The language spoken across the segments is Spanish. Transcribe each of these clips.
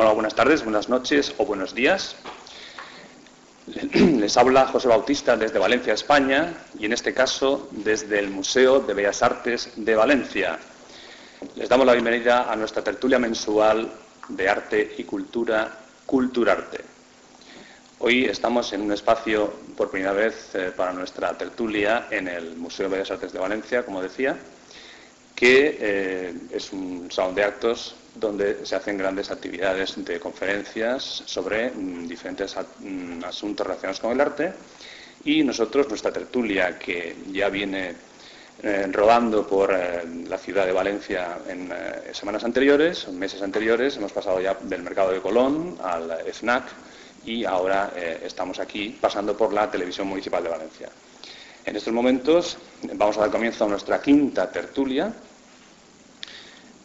Hola, buenas tardes, buenas noches o buenos días. Les habla José Bautista desde Valencia, España, y en este caso desde el Museo de Bellas Artes de Valencia. Les damos la bienvenida a nuestra tertulia mensual de arte y cultura, Culturarte. Hoy estamos en un espacio, por primera vez, para nuestra tertulia en el Museo de Bellas Artes de Valencia, como decía, que es un salón de actos donde se hacen grandes actividades de conferencias sobre diferentes asuntos relacionados con el arte, y nosotros, nuestra tertulia, que ya viene rodando por la ciudad de Valencia en semanas anteriores, meses anteriores, hemos pasado ya del Mercado de Colón al FNAC y ahora estamos aquí pasando por la Televisión Municipal de Valencia. En estos momentos vamos a dar comienzo a nuestra quinta tertulia.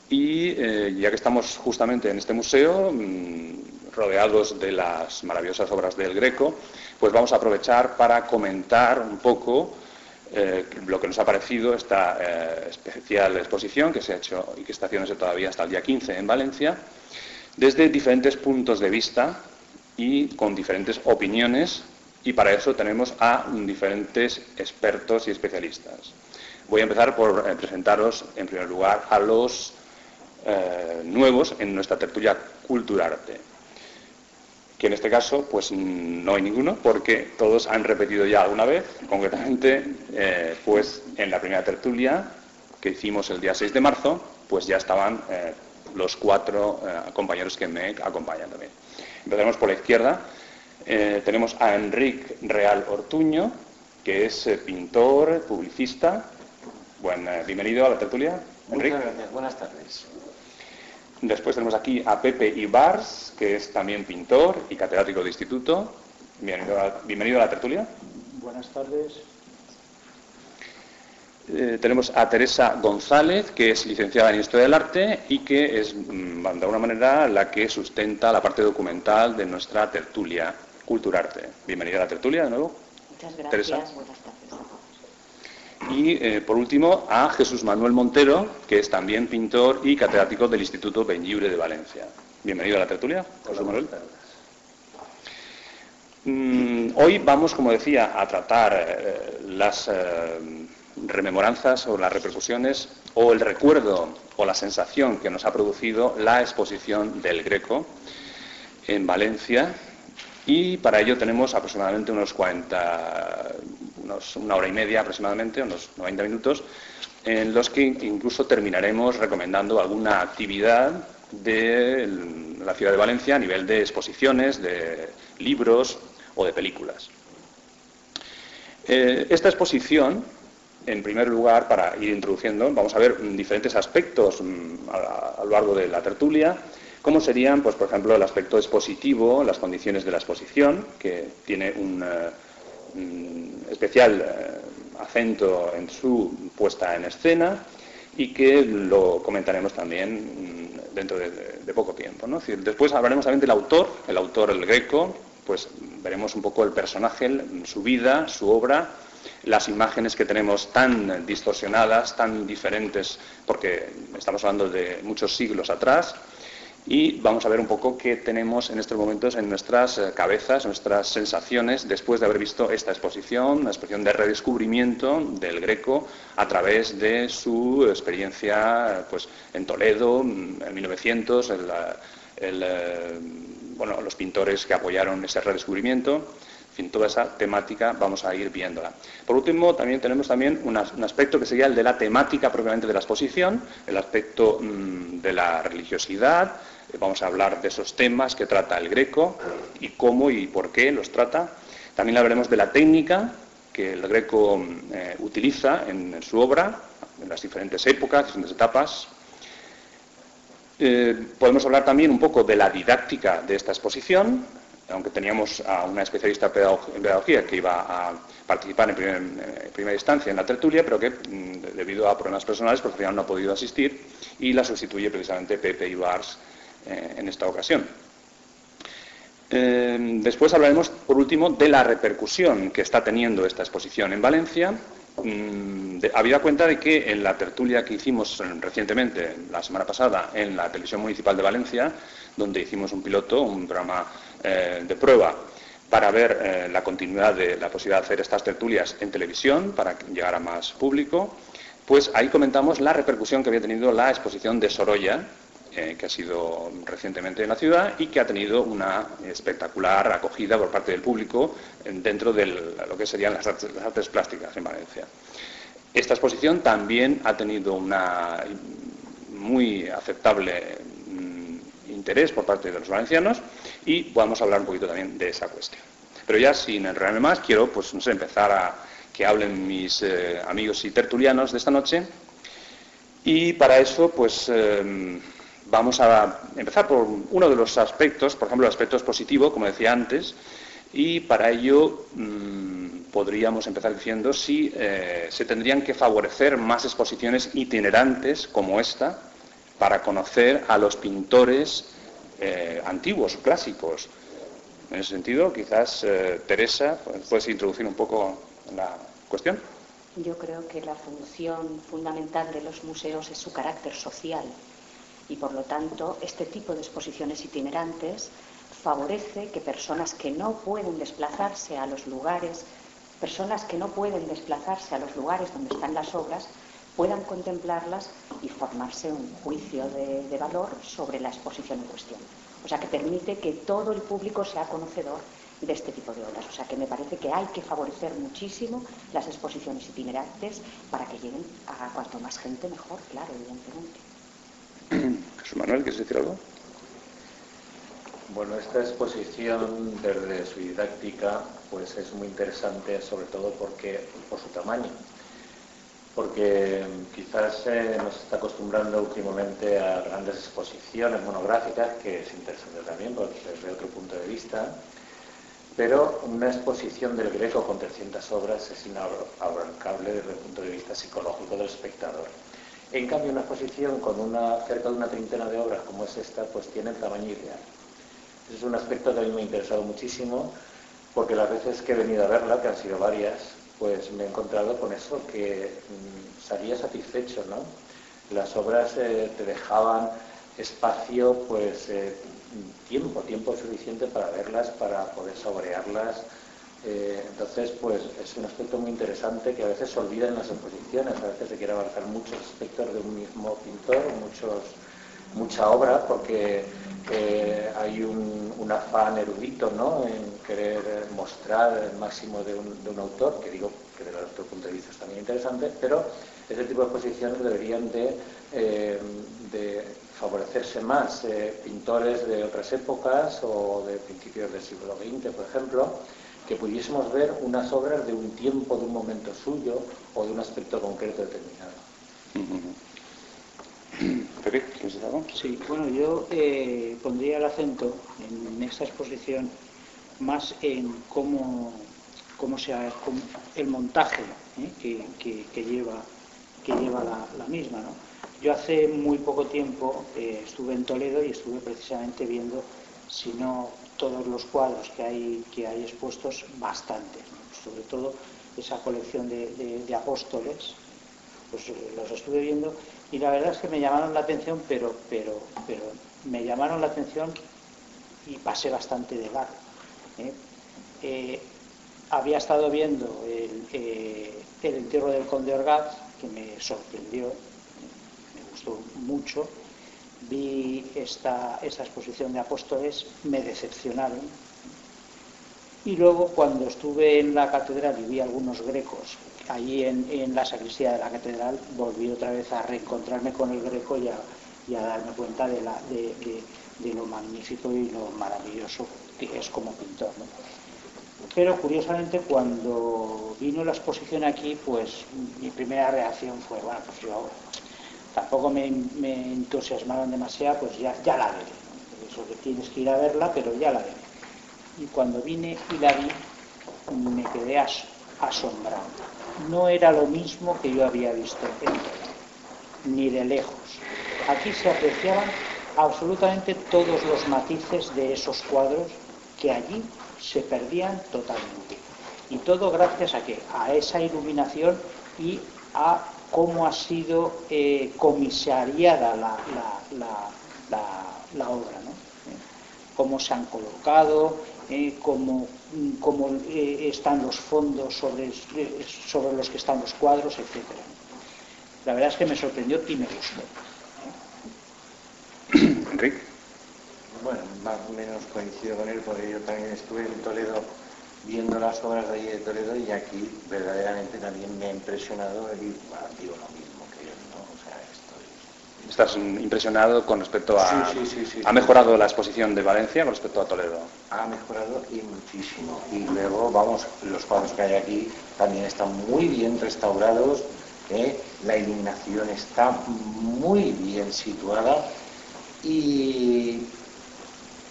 Y ya que estamos justamente en este museo, rodeados de las maravillosas obras del Greco, pues vamos a aprovechar para comentar un poco lo que nos ha parecido esta especial exposición que se ha hecho y que está haciéndose todavía hasta el día 15 en Valencia, desde diferentes puntos de vista y con diferentes opiniones, y para eso tenemos a diferentes expertos y especialistas. Voy a empezar por presentaros, en primer lugar, a los nuevos en nuestra tertulia Culturarte, que en este caso pues no hay ninguno, porque todos han repetido ya alguna vez. Concretamente, pues en la primera tertulia que hicimos el día 6 de marzo, pues ya estaban los cuatro compañeros que me acompañan también. Empezaremos por la izquierda. Tenemos a Enric Real Ortuño, que es pintor, publicista. Bienvenido a la tertulia, Enric. Muchas gracias, buenas tardes. Después tenemos aquí a Pepe Ibars, que es también pintor y catedrático de instituto. Bienvenido a la tertulia. Buenas tardes. Tenemos a Teresa González, que es licenciada en Historia del Arte y que es, de alguna manera, la que sustenta la parte documental de nuestra tertulia Culturarte. Bienvenida a la tertulia, de nuevo. Muchas gracias, Teresa. Buenas tardes. Y, por último, a Jesús Manuel Montero, que es también pintor y catedrático del Instituto Benlliure de Valencia. Bienvenido a la tertulia, Jesús Manuel. Hoy vamos, como decía, a tratar las rememoranzas o las repercusiones o el recuerdo o la sensación que nos ha producido la exposición del Greco en Valencia, y para ello tenemos aproximadamente una hora y media aproximadamente, unos 90 minutos, en los que incluso terminaremos recomendando alguna actividad de la ciudad de Valencia a nivel de exposiciones, de libros o de películas. Esta exposición, en primer lugar, para ir introduciendo, vamos a ver diferentes aspectos a lo largo de la tertulia, como serían, pues, por ejemplo, el aspecto expositivo, las condiciones de la exposición, que tiene un especial acento en su puesta en escena y que lo comentaremos también dentro de poco tiempo, ¿no? Es decir, después hablaremos también del autor, el Greco, pues veremos un poco el personaje, su vida, su obra, las imágenes que tenemos tan distorsionadas, tan diferentes, porque estamos hablando de muchos siglos atrás. Y vamos a ver un poco qué tenemos en estos momentos en nuestras cabezas, nuestras sensaciones, después de haber visto esta exposición, una exposición de redescubrimiento del Greco a través de su experiencia, pues, en Toledo, en 1900, los pintores que apoyaron ese redescubrimiento. En fin, toda esa temática vamos a ir viéndola. Por último, también tenemos un aspecto que sería el de la temática propiamente de la exposición, el aspecto de la religiosidad. Vamos a hablar de esos temas que trata el Greco y cómo y por qué los trata. También hablaremos de la técnica que el Greco utiliza en su obra, en las diferentes épocas, diferentes etapas. Podemos hablar también un poco de la didáctica de esta exposición, aunque teníamos a una especialista en pedagogía que iba a participar en primera instancia en la tertulia, pero que debido a problemas personales pues al final no ha podido asistir, y la sustituye precisamente Pepe Ibars en esta ocasión. Después hablaremos, por último, de la repercusión que está teniendo esta exposición en Valencia, habida cuenta de que en la tertulia que hicimos recientemente, la semana pasada, en la Televisión Municipal de Valencia, donde hicimos un piloto, un programa de prueba para ver la continuidad de la posibilidad de hacer estas tertulias en televisión para llegar a más público, pues ahí comentamos la repercusión que había tenido la exposición de Sorolla, que ha sido recientemente en la ciudad y que ha tenido una espectacular acogida por parte del público dentro de lo que serían las artes plásticas en Valencia. Esta exposición también ha tenido una muy aceptable interés por parte de los valencianos y vamos a hablar un poquito también de esa cuestión. Pero ya sin enredarme más, quiero pues, no sé, empezar a que hablen mis amigos y tertulianos de esta noche y para eso pues vamos a empezar por uno de los aspectos, por ejemplo el aspecto expositivo, como decía antes, y para ello podríamos empezar diciendo si se tendrían que favorecer más exposiciones itinerantes como esta para conocer a los pintores antiguos, clásicos. En ese sentido, quizás Teresa, ¿puedes introducir un poco la cuestión? Yo creo que la función fundamental de los museos es su carácter social y, por lo tanto, este tipo de exposiciones itinerantes favorece que personas que no pueden desplazarse a los lugares, donde están las obras, puedan contemplarlas y formarse un juicio de valor sobre la exposición en cuestión. O sea, que permite que todo el público sea conocedor de este tipo de obras. O sea, que me parece que hay que favorecer muchísimo las exposiciones itinerantes para que lleguen a cuanto más gente mejor, claro, evidentemente. Jesús Manuel, ¿quieres decir algo? Bueno, esta exposición desde su didáctica pues es muy interesante, sobre todo por su tamaño. Porque quizás nos está acostumbrando últimamente a grandes exposiciones monográficas, que es interesante también desde otro punto de vista, pero una exposición del Greco con 300 obras es inabarcable desde el punto de vista psicológico del espectador. En cambio, una exposición con cerca de una treintena de obras como es esta, pues tiene el tamaño ideal. Ese es un aspecto que a mí me ha interesado muchísimo, porque las veces que he venido a verla, que han sido varias, pues me he encontrado con eso, que salía satisfecho, ¿no? Las obras te dejaban espacio, pues tiempo suficiente para verlas, para poder saborearlas. Entonces, pues es un aspecto muy interesante que a veces se olvida en las exposiciones, a veces se quiere abarcar muchos aspectos de un mismo pintor, mucha obra, porque hay un afán erudito, ¿no?, en querer mostrar el máximo de un autor, que digo que desde otro punto de vista es también interesante, pero ese tipo de exposiciones deberían de favorecerse más pintores de otras épocas o de principios del siglo XX, por ejemplo, que pudiésemos ver unas obras de un tiempo, de un momento suyo o de un aspecto concreto determinado. Pepe, ¿quieres decir algo? Sí, bueno, yo pondría el acento en esta exposición más en cómo el montaje que lleva la misma, ¿no? Yo hace muy poco tiempo estuve en Toledo y estuve precisamente viendo, si no todos los cuadros que hay expuestos, bastantes, ¿no? Sobre todo esa colección de Apóstoles, pues los estuve viendo y la verdad es que me llamaron la atención, pero me llamaron la atención y pasé bastante de largo. Había estado viendo el entierro del Conde Orgaz, que me sorprendió, me gustó mucho. Vi esta exposición de Apóstoles, me decepcionaron. Y luego, cuando estuve en la catedral y vi algunos grecos allí en la sacristía de la catedral, volví otra vez a reencontrarme con el Greco y a darme cuenta de lo magnífico y lo maravilloso que es como pintor, ¿no? Pero curiosamente, cuando vino la exposición aquí, pues mi primera reacción fue, bueno, pues yo tampoco me entusiasmaron demasiado, pues ya la veré, ¿no? Eso que tienes que ir a verla, pero ya la veré. Y cuando vine y la vi, me quedé asombrado. No era lo mismo que yo había visto en Toledo, ni de lejos. Aquí se apreciaban absolutamente todos los matices de esos cuadros que allí se perdían totalmente. Y todo gracias a esa iluminación y a cómo ha sido comisariada la obra, ¿no? Cómo se han colocado, cómo están los fondos sobre los que están los cuadros, etc. La verdad es que me sorprendió y me gustó. Enrique. Bueno, más o menos coincido con él, porque yo también estuve en Toledo viendo las obras de allí de Toledo, y aquí verdaderamente también me ha impresionado y digo lo mismo que él, ¿no? O sea, ¿Estás impresionado con respecto a... Sí. ¿Ha mejorado la exposición de Valencia con respecto a Toledo? Ha mejorado y muchísimo. Y luego, vamos, los cuadros que hay aquí también están muy bien restaurados, la iluminación está muy bien situada y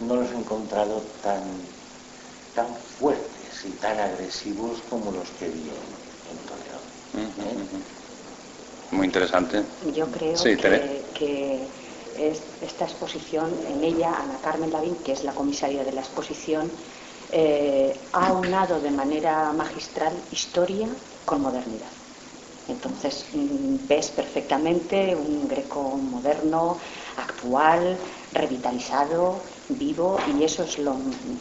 no los he encontrado tan fuertes y tan agresivos como los que vi en Toledo. Muy interesante. Yo creo sí, que esta exposición, en ella Ana Carmen Lavín, que es la comisaria de la exposición, ha aunado de manera magistral historia con modernidad. Entonces ves perfectamente un Greco moderno, actual, revitalizado, vivo, y eso es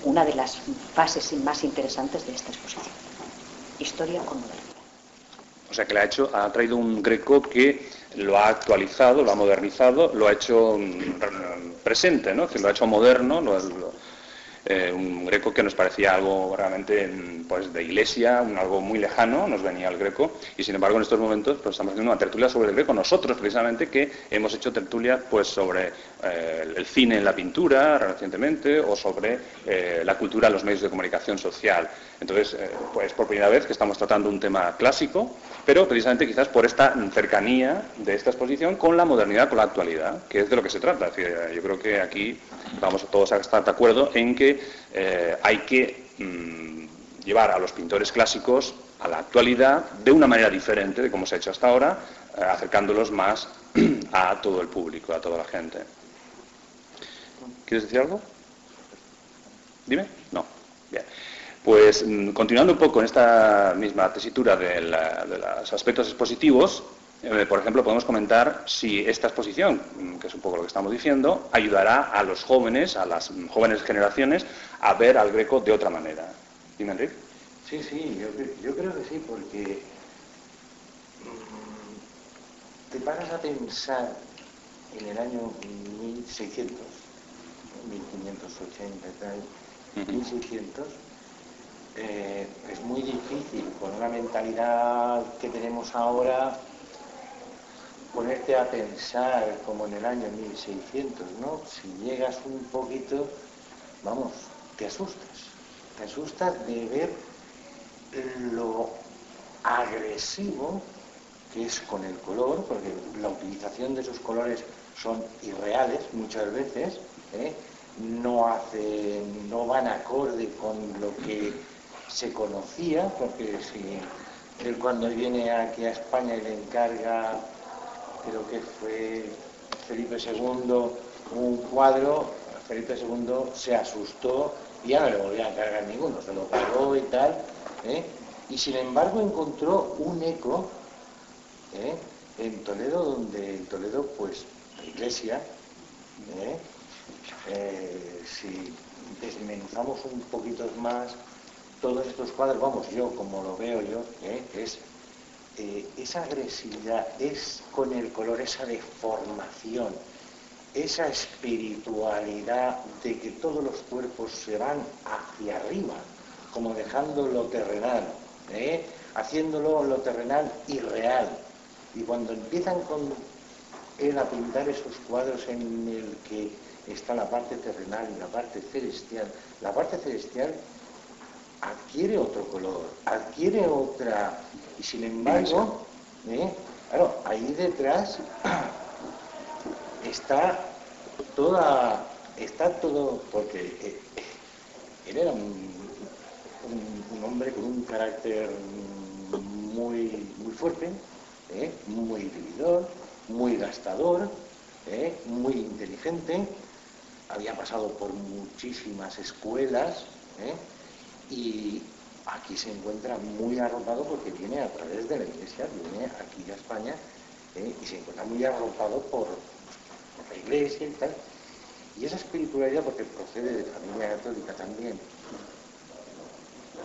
una de las fases más interesantes de esta exposición. Historia con modernidad. O sea que ha traído un Greco que lo ha actualizado, lo ha modernizado, lo ha hecho presente, ¿no? Que lo ha hecho moderno, un Greco que nos parecía algo realmente pues de iglesia, algo muy lejano, nos venía el Greco, y sin embargo en estos momentos pues estamos haciendo una tertulia sobre el Greco, nosotros precisamente, que hemos hecho tertulia pues sobre el cine en la pintura recientemente, o sobre la cultura en los medios de comunicación social. Entonces, pues por primera vez que estamos tratando un tema clásico, pero precisamente quizás por esta cercanía de esta exposición con la modernidad, con la actualidad, que es de lo que se trata. Es decir, yo creo que aquí vamos todos a estar de acuerdo en que hay que llevar a los pintores clásicos a la actualidad de una manera diferente de como se ha hecho hasta ahora, acercándolos más a todo el público, a toda la gente. ¿Quieres decir algo? Dime. No. Bien. Pues continuando un poco en esta misma tesitura de los aspectos expositivos, por ejemplo, podemos comentar si esta exposición, que es un poco lo que estamos diciendo, ayudará a los jóvenes, a las jóvenes generaciones, a ver al Greco de otra manera. ¿Dime, Enrique? Sí, yo creo que sí, porque te paras a pensar en el año 1600, 1580 y tal, 1600, es muy difícil, con una mentalidad que tenemos ahora, ponerte a pensar como en el año 1600, ¿no? Si llegas un poquito, vamos, te asustas de ver lo agresivo que es con el color, porque la utilización de esos colores son irreales muchas veces, no van acorde con lo que se conocía, porque si él cuando viene aquí a España y le encarga, creo que fue Felipe II, un cuadro, Felipe II se asustó y ya no le volvió a encargar ninguno, se lo pagó y tal, y sin embargo encontró un eco en Toledo, donde en Toledo pues la iglesia, si desmenuzamos un poquito más todos estos cuadros, vamos, yo como lo veo yo, es esa agresividad, es con el color, esa deformación, esa espiritualidad de que todos los cuerpos se van hacia arriba, como dejando lo terrenal, haciéndolo lo terrenal irreal. Y cuando empiezan con él a pintar esos cuadros en el que está la parte terrenal y la parte celestial adquiere otro color, adquiere otra, y sin embargo, claro, ahí detrás está todo, porque él era un hombre con un carácter muy fuerte, muy vividor, muy gastador, muy inteligente, había pasado por muchísimas escuelas, y aquí se encuentra muy arropado porque viene a través de la Iglesia, viene aquí a España, y se encuentra muy arropado por la Iglesia y tal. Y esa espiritualidad, porque procede de familia católica también,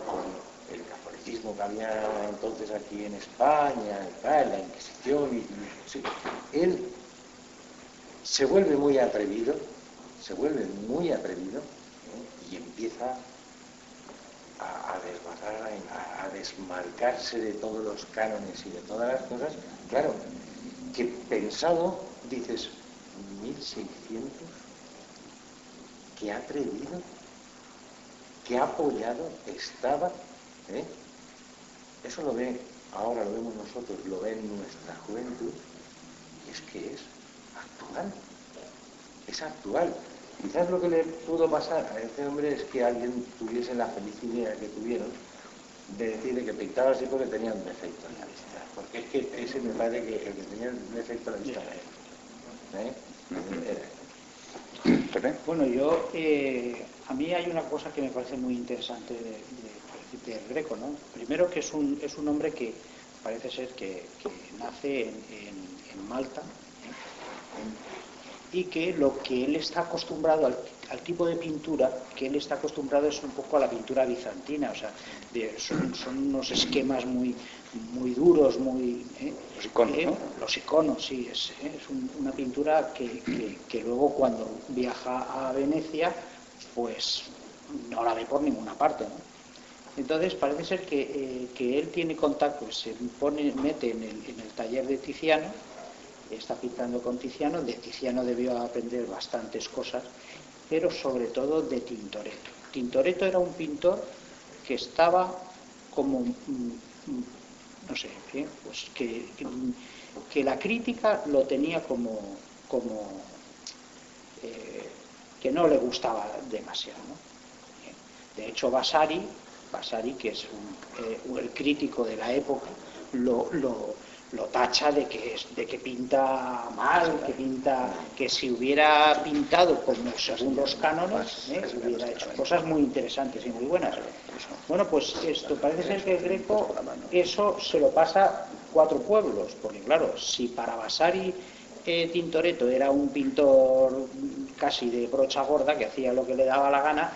con el catolicismo que había entonces aquí en España, y tal, la Inquisición, sí, él se vuelve muy atrevido, y empieza a desmarcarse de todos los cánones y de todas las cosas. Claro, que pensado, dices, 1600, que atrevido, que apoyado estaba, ¿eh? Eso lo ve, ahora lo vemos nosotros, lo ve en nuestra juventud, y es que es actual. Quizás lo que le pudo pasar a este hombre es que alguien tuviese la feliz idea que tuvieron de decirle que pintaba así porque tenía un defecto en la vista. Porque es que ese me parece que el que tenía el defecto en la vista era él. Pepe. Bueno, yo, a mí hay una cosa que me parece muy interesante del Greco, ¿no? Primero que es un hombre que parece ser que nace en Malta, y que lo que él está acostumbrado al tipo de pintura que él está acostumbrado es un poco a la pintura bizantina, o sea, son unos esquemas muy duros, muy los iconos, ¿no? Los iconos, sí, es una pintura que luego cuando viaja a Venecia pues no la ve por ninguna parte, ¿no? Entonces parece ser que él tiene contacto, se mete en el taller de Tiziano, está pintando con Tiziano. De Tiziano debió aprender bastantes cosas, pero sobre todo de Tintoretto. Tintoretto era un pintor que estaba como, no sé, pues que la crítica lo tenía como que no le gustaba demasiado, ¿no? De hecho, Vasari, que es el crítico de la época, lo tacha de que pinta mal, que si hubiera pintado como según los cánones, hubiera hecho cosas muy interesantes y muy buenas. Bueno, pues esto parece ser que el Greco eso se lo pasa 4 pueblos, porque claro, si para Vasari Tintoretto era un pintor casi de brocha gorda que hacía lo que le daba la gana,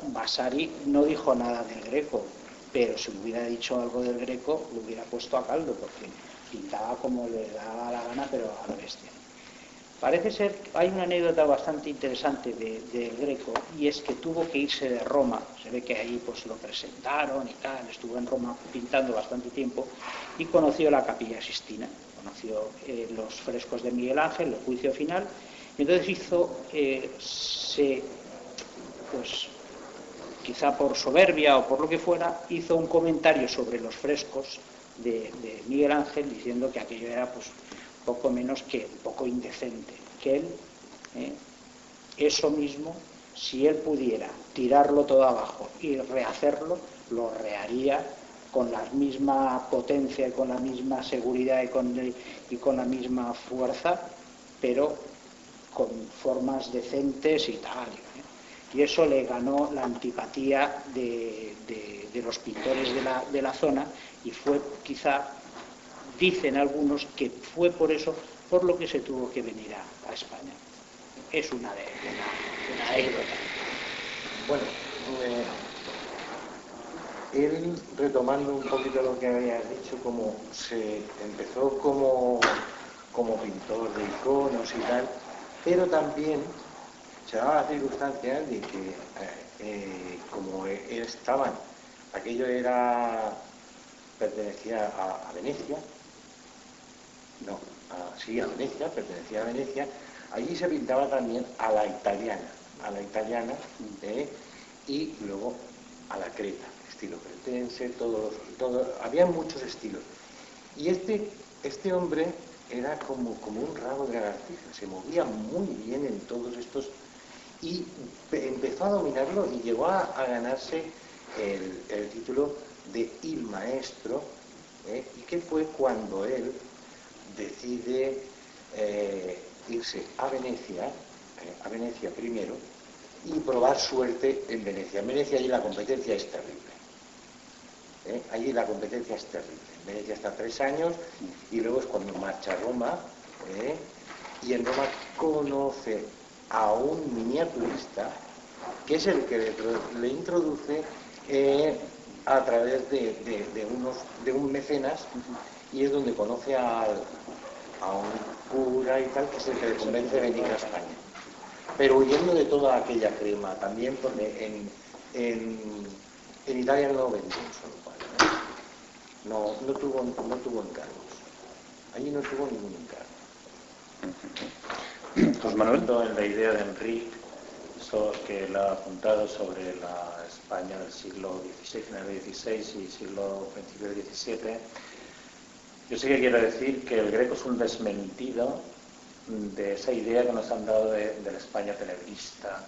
Vasari no dijo nada del Greco, pero si hubiera dicho algo del Greco lo hubiera puesto a caldo, porque pintaba como le daba la gana, pero a la bestia. Parece ser, hay una anécdota bastante interesante del Greco, y es que tuvo que irse de Roma. Se ve que ahí pues lo presentaron y tal, estuvo en Roma pintando bastante tiempo y conoció la Capilla Sixtina, conoció los frescos de Miguel Ángel, el Juicio Final, y entonces hizo, pues quizá por soberbia o por lo que fuera, hizo un comentario sobre los frescos de Miguel Ángel, diciendo que aquello era pues poco menos que un poco indecente, que él, eso mismo, si él pudiera tirarlo todo abajo y rehacerlo, lo reharía con la misma potencia y con la misma seguridad y con la misma fuerza, pero con formas decentes y tal. Y eso le ganó la antipatía de los pintores de la zona, y fue quizá, dicen algunos, que fue por eso por lo que se tuvo que venir a España. Es una anécdota. Bueno, él, retomando un poquito lo que habías dicho, como se empezó como pintor de iconos y tal, pero también se daba la circunstancia de que como estaban, aquello pertenecía a Venecia, pertenecía a Venecia, allí se pintaba también a la italiana, y luego a la creta, estilo cretense, había muchos estilos. Y este hombre era como un rabo de lagartija, se movía muy bien en todos estos, y empezó a dominarlo y llegó a ganarse el título de Il Maestro, y que fue cuando él decide irse a Venecia primero, y probar suerte en Venecia. En Venecia allí la competencia es terrible. Allí la competencia es terrible. Venecia está 3 años y luego es cuando marcha a Roma, y en Roma conoce a un miniaturista que es el que le introduce a través de un mecenas, y es donde conoce a un cura y tal, que es el que le convence de venir a España. Pero huyendo de toda aquella crema también, porque en Italia no vendió un solo cuadro, no tuvo encargos. Allí no tuvo ningún encargo. José Manuel. En la idea de Enrique, que él ha apuntado sobre la España del siglo XVI, final del XVI y principio del XVII, yo sí que quiero decir que el Greco es un desmentido de esa idea que nos han dado de la España tenebrista,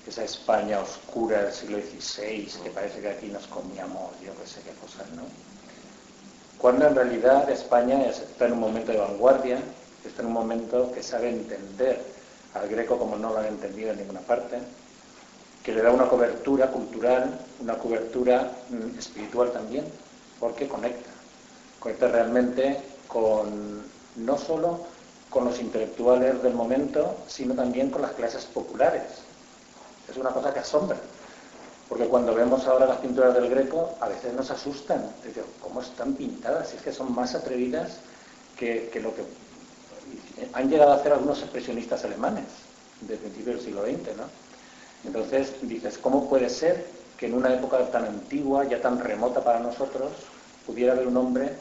esa España oscura del siglo XVI, que parece que aquí nos comíamos yo qué sé qué cosas, ¿no? Cuando en realidad España está en un momento de vanguardia, está en un momento que sabe entender al Greco como no lo han entendido en ninguna parte, que le da una cobertura cultural, una cobertura espiritual también, porque conecta realmente no solo con los intelectuales del momento, sino también con las clases populares. Es una cosa que asombra, porque cuando vemos ahora las pinturas del Greco, a veces nos asustan. Digo, ¿cómo están pintadas? Es que son más atrevidas que lo que han llegado a hacer algunos expresionistas alemanes de principios del siglo XX, ¿no? Entonces dices, ¿cómo puede ser que en una época tan antigua, ya tan remota para nosotros, pudiera haber un hombre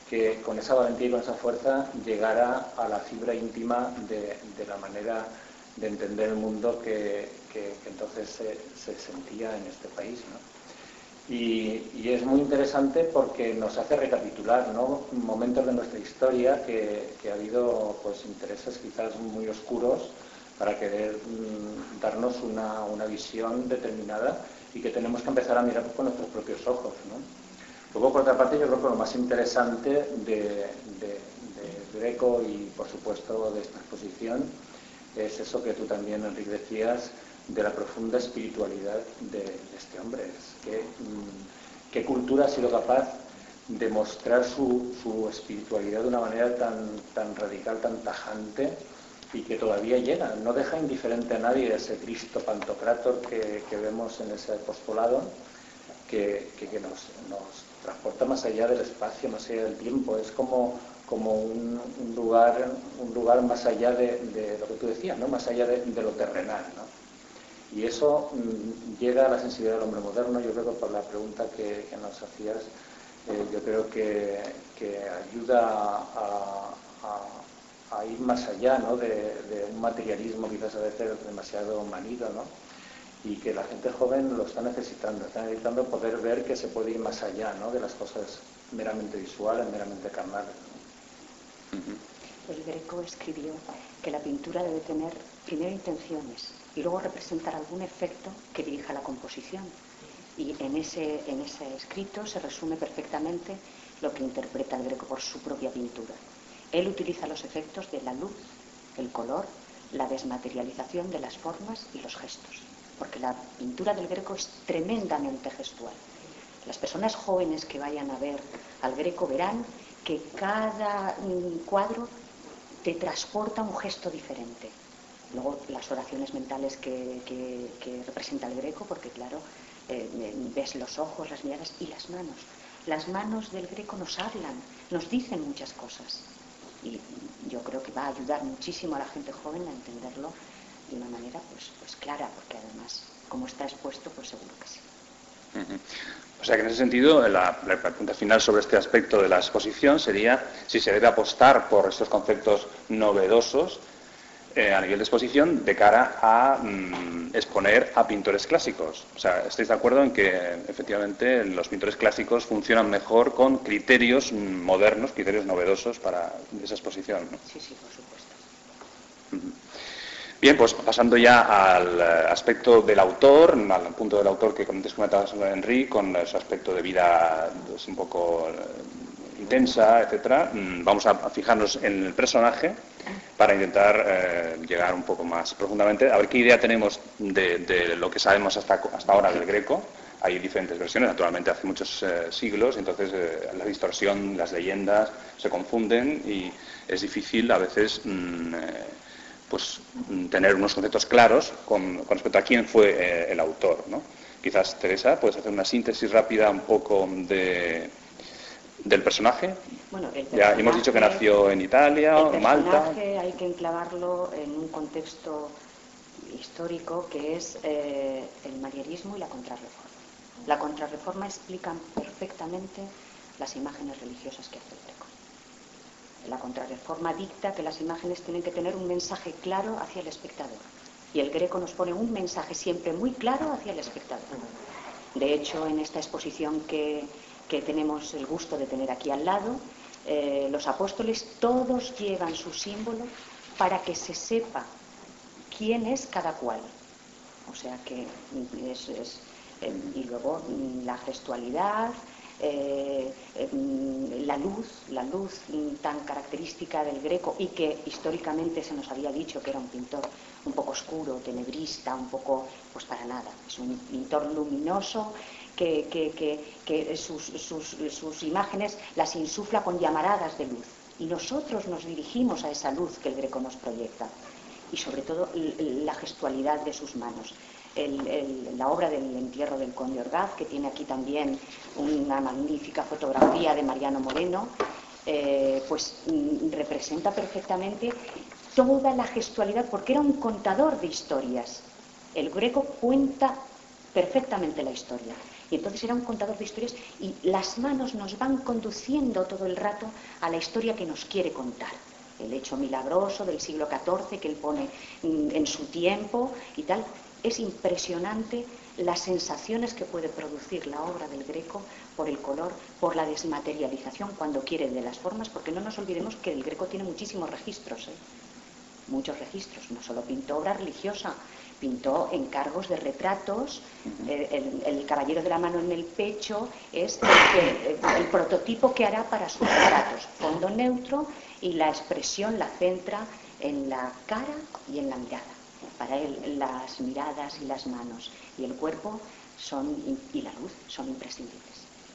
que con esa valentía y con esa fuerza llegara a la fibra íntima de la manera de entender el mundo que entonces se sentía en este país, ¿no? Y es muy interesante porque nos hace recapitular, ¿no?, momentos de nuestra historia que ha habido pues intereses quizás muy oscuros para querer darnos una visión determinada y que tenemos que empezar a mirar con nuestros propios ojos, ¿no? Luego, por otra parte, yo creo que lo más interesante de Greco y, por supuesto, de esta exposición es eso que tú también, Enrique, decías, de la profunda espiritualidad de este hombre. ¿Qué cultura ha sido capaz de mostrar su espiritualidad de una manera tan radical, tan tajante, y que todavía llega? No deja indiferente a nadie ese Cristo Pantocrátor que vemos en ese apostolado, que nos transporta más allá del espacio, más allá del tiempo. Es como un lugar más allá de lo que tú decías, ¿no?, más allá de lo terrenal, ¿no? Y eso llega a la sensibilidad del hombre moderno. Yo creo que por la pregunta que nos hacías, yo creo que ayuda a ir más allá, ¿no?, de un materialismo quizás a veces demasiado manido, ¿no?, y que la gente joven lo está necesitando poder ver que se puede ir más allá, ¿no?, de las cosas meramente visuales, meramente carnales, ¿no? El Greco escribió que la pintura debe tener primero intenciones y luego representar algún efecto que dirija la composición. Y en ese escrito se resume perfectamente lo que interpreta el Greco por su propia pintura. Él utiliza los efectos de la luz, el color, la desmaterialización de las formas y los gestos, porque la pintura del Greco es tremendamente gestual. Las personas jóvenes que vayan a ver al Greco verán que cada cuadro te transporta un gesto diferente. Luego las oraciones mentales que representa el Greco, porque claro, ves los ojos, las miradas y las manos. Las manos del Greco nos hablan, nos dicen muchas cosas. Y yo creo que va a ayudar muchísimo a la gente joven a entenderlo de una manera pues clara, porque además, como está expuesto, pues seguro que sí. O sea que en ese sentido, la pregunta final sobre este aspecto de la exposición sería si se debe apostar por estos conceptos novedosos a nivel de exposición de cara a exponer a pintores clásicos. O sea, ¿estáis de acuerdo en que efectivamente los pintores clásicos funcionan mejor con criterios modernos, criterios novedosos para esa exposición, ¿no? Sí, por supuesto. Bien, pues pasando ya al aspecto del autor, al punto del autor que antes comentabas, Enrique, con su aspecto de vida pues, un poco intensa, etcétera, vamos a fijarnos en el personaje para intentar llegar un poco más profundamente, a ver qué idea tenemos de lo que sabemos hasta ahora del Greco, hay diferentes versiones, naturalmente hace muchos siglos, entonces la distorsión, las leyendas se confunden y es difícil a veces tener unos conceptos claros con respecto a quién fue el autor, ¿no? Quizás, Teresa, puedes hacer una síntesis rápida un poco del personaje. Bueno, ya hemos dicho que nació en Italia, en Malta. El personaje hay que enclavarlo en un contexto histórico que es el manierismo y la contrarreforma. La contrarreforma explica perfectamente las imágenes religiosas que hace el Greco. La contrarreforma dicta que las imágenes tienen que tener un mensaje claro hacia el espectador. Y el Greco nos pone un mensaje siempre muy claro hacia el espectador. De hecho, en esta exposición que tenemos el gusto de tener aquí al lado, los apóstoles todos llevan su símbolo para que se sepa quién es cada cual. O sea que y luego la gestualidad, la luz tan característica del Greco y que históricamente se nos había dicho que era un pintor un poco oscuro, tenebrista, un poco, pues para nada, es un pintor luminoso que sus imágenes las insufla con llamaradas de luz y nosotros nos dirigimos a esa luz que el Greco nos proyecta y sobre todo la gestualidad de sus manos. La obra del entierro del conde Orgaz, que tiene aquí también una magnífica fotografía de Mariano Moreno, representa perfectamente toda la gestualidad, porque era un contador de historias. El Greco cuenta perfectamente la historia. Y entonces era un contador de historias y las manos nos van conduciendo todo el rato a la historia que nos quiere contar. El hecho milagroso del siglo XIV que él pone en su tiempo y tal. Es impresionante las sensaciones que puede producir la obra del Greco por el color, por la desmaterialización cuando quiere de las formas, porque no nos olvidemos que el Greco tiene muchísimos registros, muchos registros, no solo pintó obra religiosa, pintó encargos de retratos, el caballero de la mano en el pecho es el prototipo que hará para sus retratos, fondo neutro y la expresión la centra en la cara y en la mirada. Para él las miradas y las manos y el cuerpo y la luz son imprescindibles.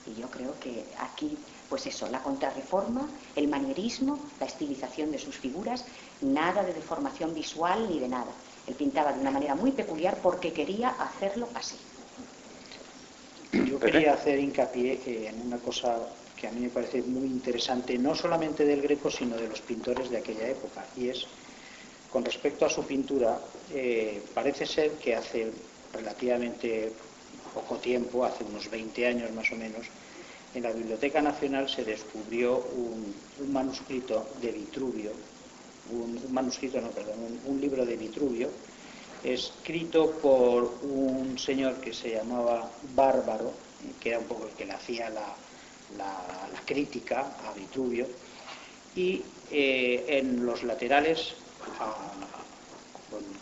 Y yo creo que aquí, pues eso, la contrarreforma, el manierismo, la estilización de sus figuras, nada de deformación visual ni de nada. Él pintaba de una manera muy peculiar porque quería hacerlo así. Yo quería hacer hincapié en una cosa que a mí me parece muy interesante, no solamente del Greco, sino de los pintores de aquella época, y es, con respecto a su pintura, parece ser que hace relativamente poco tiempo, hace unos 20 años más o menos, en la Biblioteca Nacional se descubrió un manuscrito de Vitruvio, un libro de Vitruvio, escrito por un señor que se llamaba Bárbaro, que era un poco el que le hacía la crítica a Vitruvio, y en los laterales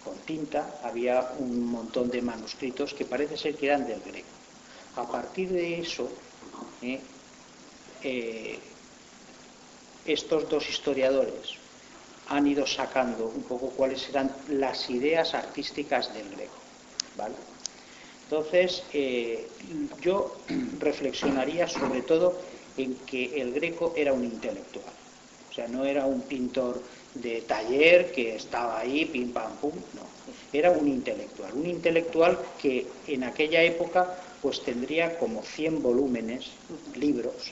con tinta había un montón de manuscritos que parece ser que eran del Greco. A partir de eso, estos dos historiadores han ido sacando un poco cuáles eran las ideas artísticas del Greco, ¿vale? Entonces, yo reflexionaría sobre todo en que el Greco era un intelectual. O sea, no era un pintor de taller que estaba ahí, pim, pam, pum, no. Era un intelectual que en aquella época pues tendría como 100 volúmenes, libros.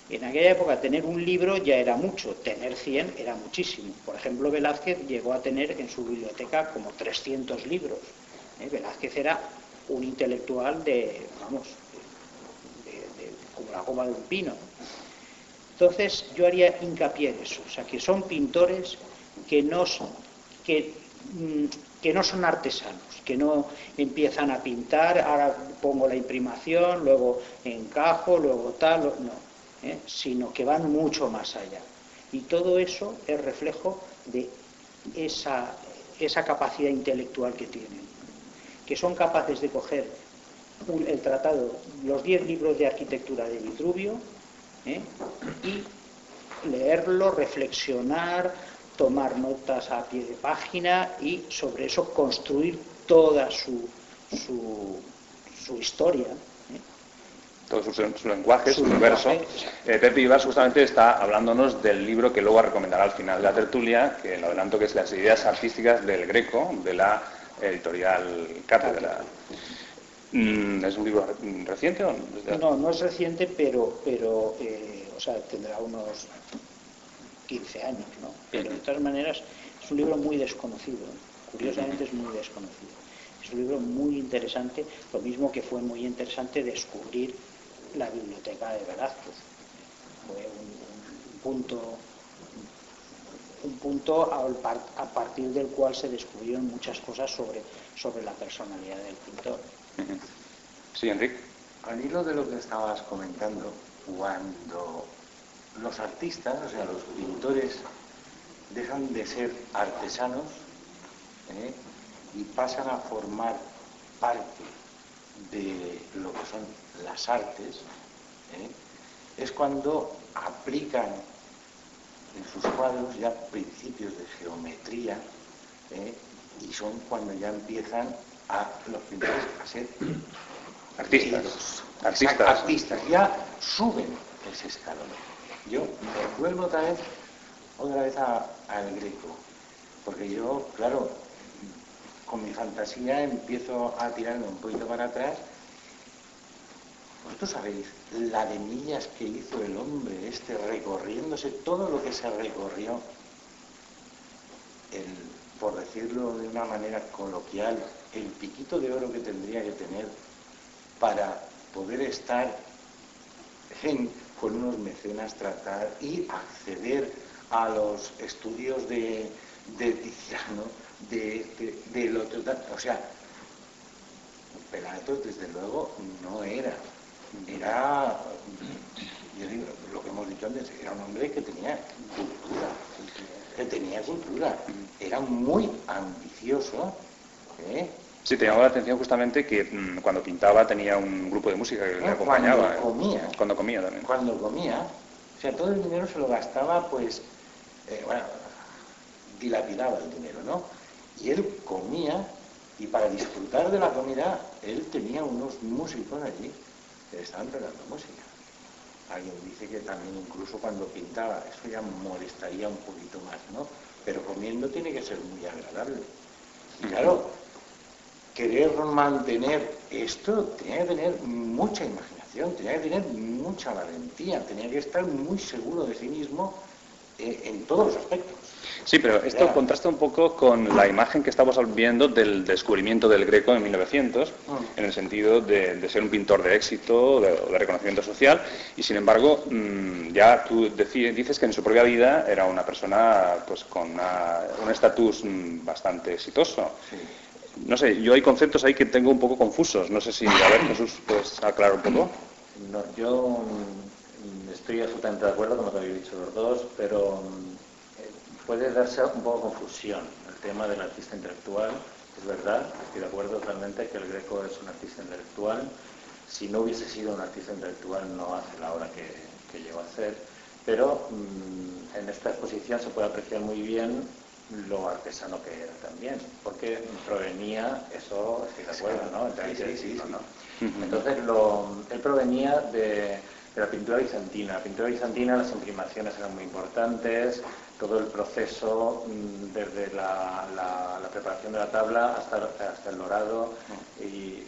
En aquella época tener un libro ya era mucho, tener 100 era muchísimo. Por ejemplo, Velázquez llegó a tener en su biblioteca como 300 libros. Velázquez era un intelectual como la goma de un pino. Entonces yo haría hincapié en eso, o sea, que son pintores que no son artesanos, que no empiezan a pintar, ahora pongo la imprimación, luego encajo, luego tal, no, sino que van mucho más allá. Y todo eso es reflejo de esa capacidad intelectual que tienen, que son capaces de coger el tratado, los 10 libros de arquitectura de Vitruvio, y leerlo, reflexionar, tomar notas a pie de página y sobre eso construir toda su su historia, todo su lenguaje, su universo. Pepe Ibars justamente está hablándonos del libro que luego recomendará al final de la tertulia, que lo adelanto, que es Las ideas artísticas del Greco, de la editorial Cátedra. ¿Es un libro reciente o no? No, no es reciente, pero o sea, tendrá unos 15 años, ¿no? Pero de todas maneras es un libro muy desconocido, curiosamente es muy desconocido. Es un libro muy interesante, lo mismo que fue muy interesante descubrir la biblioteca de Velázquez. Fue un punto a partir del cual se descubrieron muchas cosas sobre la personalidad del pintor. Sí, Enrique. Al hilo de lo que estabas comentando, cuando los artistas, o sea, los pintores, dejan de ser artesanos y pasan a formar parte de lo que son las artes, es cuando aplican en sus cuadros ya principios de geometría y son cuando ya empiezan los pintores a ser artistas, ya suben ese escalón. Yo me vuelvo otra vez al Greco, porque yo, claro, con mi fantasía empiezo a tirarme un poquito para atrás. Vosotros sabéis la de millas que hizo el hombre recorriéndose todo lo que se recorrió, por decirlo de una manera coloquial, el piquito de oro que tendría que tener para poder estar con unos mecenas, tratar y acceder a los estudios de Tiziano, del otro, o sea, Pelatos desde luego no era, yo digo, lo que hemos dicho antes, era un hombre que tenía cultura, era muy ambicioso, Sí, te llamaba la atención justamente que cuando pintaba tenía un grupo de música que le acompañaba. Cuando comía también. Cuando comía, o sea, todo el dinero se lo gastaba, pues, dilapidaba el dinero, ¿no? Y él comía, y para disfrutar de la comida, él tenía unos músicos allí que le estaban tocando música. Alguien dice que también incluso cuando pintaba, eso ya molestaría un poquito más, ¿no? Pero comiendo tiene que ser muy agradable. Y claro, querer mantener esto tenía que tener mucha imaginación, tenía que tener mucha valentía, tenía que estar muy seguro de sí mismo en todos los aspectos. Sí, pero esto contrasta un poco con la imagen que estamos viendo del descubrimiento del Greco en 1900, en el sentido de ser un pintor de éxito, de reconocimiento social, y sin embargo, ya tú dices que en su propia vida era una persona pues con un estatus bastante exitoso. Sí. No sé, yo hay conceptos ahí que tengo un poco confusos. No sé si, a ver, Jesús, ¿puedes aclarar un poco? No, yo estoy absolutamente de acuerdo con lo que habéis dicho los dos, pero puede darse un poco confusión el tema del artista intelectual. Es verdad, estoy de acuerdo totalmente que el Greco es un artista intelectual. Si no hubiese sido un artista intelectual no hace la obra que llegó a hacer, pero en esta exposición se puede apreciar muy bien lo artesano que era también, porque provenía, eso estoy de acuerdo, ¿no? Sí. ¿no? Entonces, él provenía de la pintura bizantina. La pintura bizantina, las imprimaciones eran muy importantes, todo el proceso, desde la preparación de la tabla hasta el dorado y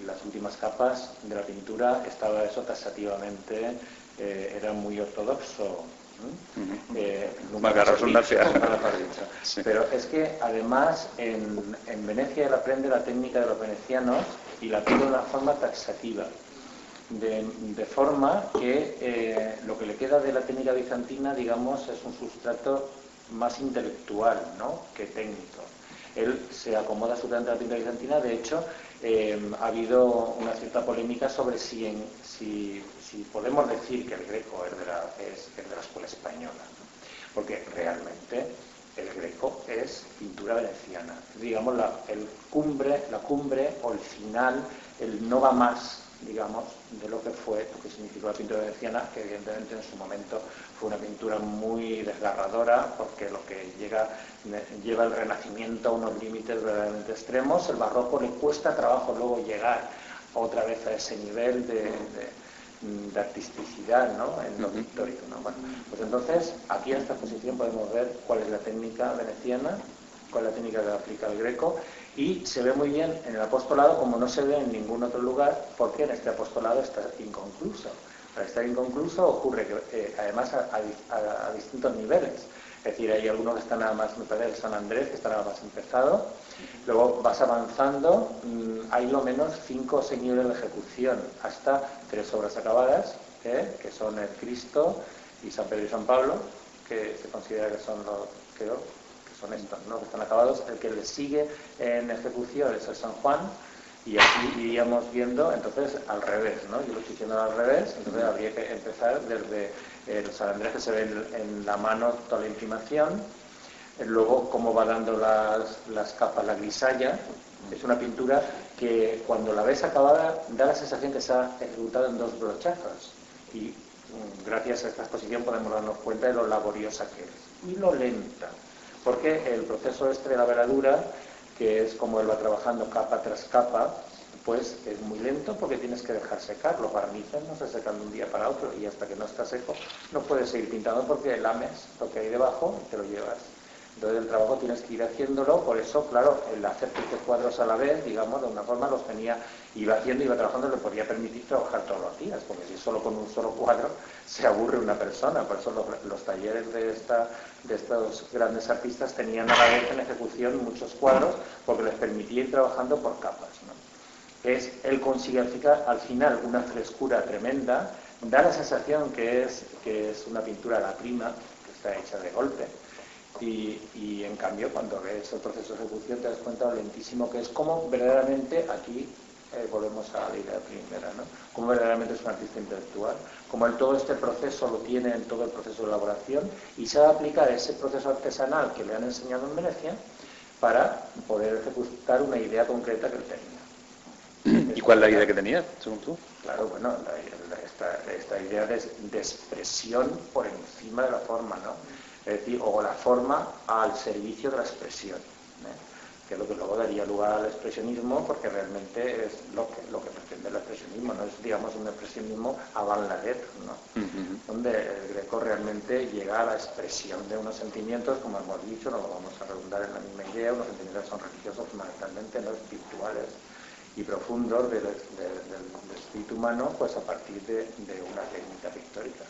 las últimas capas de la pintura, estaba eso taxativamente, era muy ortodoxo. Sí. Pero es que además en Venecia él aprende la técnica de los venecianos y la pide de una forma taxativa, de forma que lo que le queda de la técnica bizantina, digamos, es un sustrato más intelectual, ¿no?, que técnico. Él se acomoda absolutamente a la técnica bizantina. De hecho, ha habido una cierta polémica sobre si podemos decir que el Greco es de la escuela española, ¿no? Porque realmente el Greco es pintura veneciana, digamos la cumbre o el final, el no va más, digamos, de lo que significó la pintura veneciana, que evidentemente en su momento fue una pintura muy desgarradora, porque lo que lleva el Renacimiento a unos límites verdaderamente extremos. El Barroco le cuesta trabajo luego llegar otra vez a ese nivel de artisticidad, ¿no?, en lo pictórico, ¿no? Bueno, pues entonces aquí en esta exposición podemos ver cuál es la técnica veneciana, cuál es la técnica que aplica el Greco, y se ve muy bien en el apostolado como no se ve en ningún otro lugar, porque en este apostolado está inconcluso. Para estar inconcluso ocurre que además a distintos niveles. Es decir, hay algunos que están nada más, me parece, el San Andrés, que está nada más empezado. Luego vas avanzando, hay lo menos 5 o 6 niveles de ejecución, hasta 3 obras acabadas, que son el Cristo y San Pedro y San Pablo, que se considera que son los que son estos, ¿no?, que están acabados. El que le sigue en ejecución es el San Juan, y aquí iríamos viendo entonces al revés, ¿no? Yo lo estoy diciendo al revés, entonces habría que empezar desde el San Andrés, que se ve en la mano toda la imprimación, luego cómo va dando las capas, la grisalla. Es una pintura que cuando la ves acabada da la sensación que se ha ejecutado en 2 brochazos, y gracias a esta exposición podemos darnos cuenta de lo laboriosa que es y lo lenta, porque el proceso este de la veladura, que es como él va trabajando capa tras capa, pues es muy lento, porque tienes que dejar secar. Los barnices no se secan de un día para otro, y hasta que no está seco no puedes seguir pintando, porque lames lo que hay debajo y te lo llevas. Entonces el trabajo tienes que ir haciéndolo. Por eso, claro, el hacer 15 cuadros a la vez, digamos, de una forma los tenía, iba haciendo, iba trabajando, le podía permitir trabajar todos los días, porque si solo con un solo cuadro se aburre una persona. Por eso los talleres de estos grandes artistas tenían a la vez en ejecución muchos cuadros, porque les permitía ir trabajando por capas, ¿no? Él consigue al final una frescura tremenda, da la sensación que es una pintura a la prima, que está hecha de golpe. Y en cambio, cuando ves el proceso de ejecución, te das cuenta de lo lentísimo que es, como verdaderamente aquí volvemos a la idea primera, ¿no? Como verdaderamente es un artista intelectual, como él todo este proceso lo tiene en todo el proceso de elaboración, y sabe aplicar ese proceso artesanal que le han enseñado en Venecia para poder ejecutar una idea concreta que él tenía. ¿Y cuál es la idea que tenía, según tú? Claro, bueno, esta idea de expresión por encima de la forma, ¿no? Es decir, o la forma al servicio de la expresión, que es lo que luego daría lugar al expresionismo, porque realmente es lo que pretende el expresionismo, no es, digamos, un expresionismo avant la lettre, ¿no? Donde el Greco realmente llega a la expresión de unos sentimientos, como hemos dicho, no vamos a redundar en la misma idea, unos sentimientos que son religiosos fundamentalmente, no espirituales y profundos del espíritu humano, pues a partir de una técnica pictórica.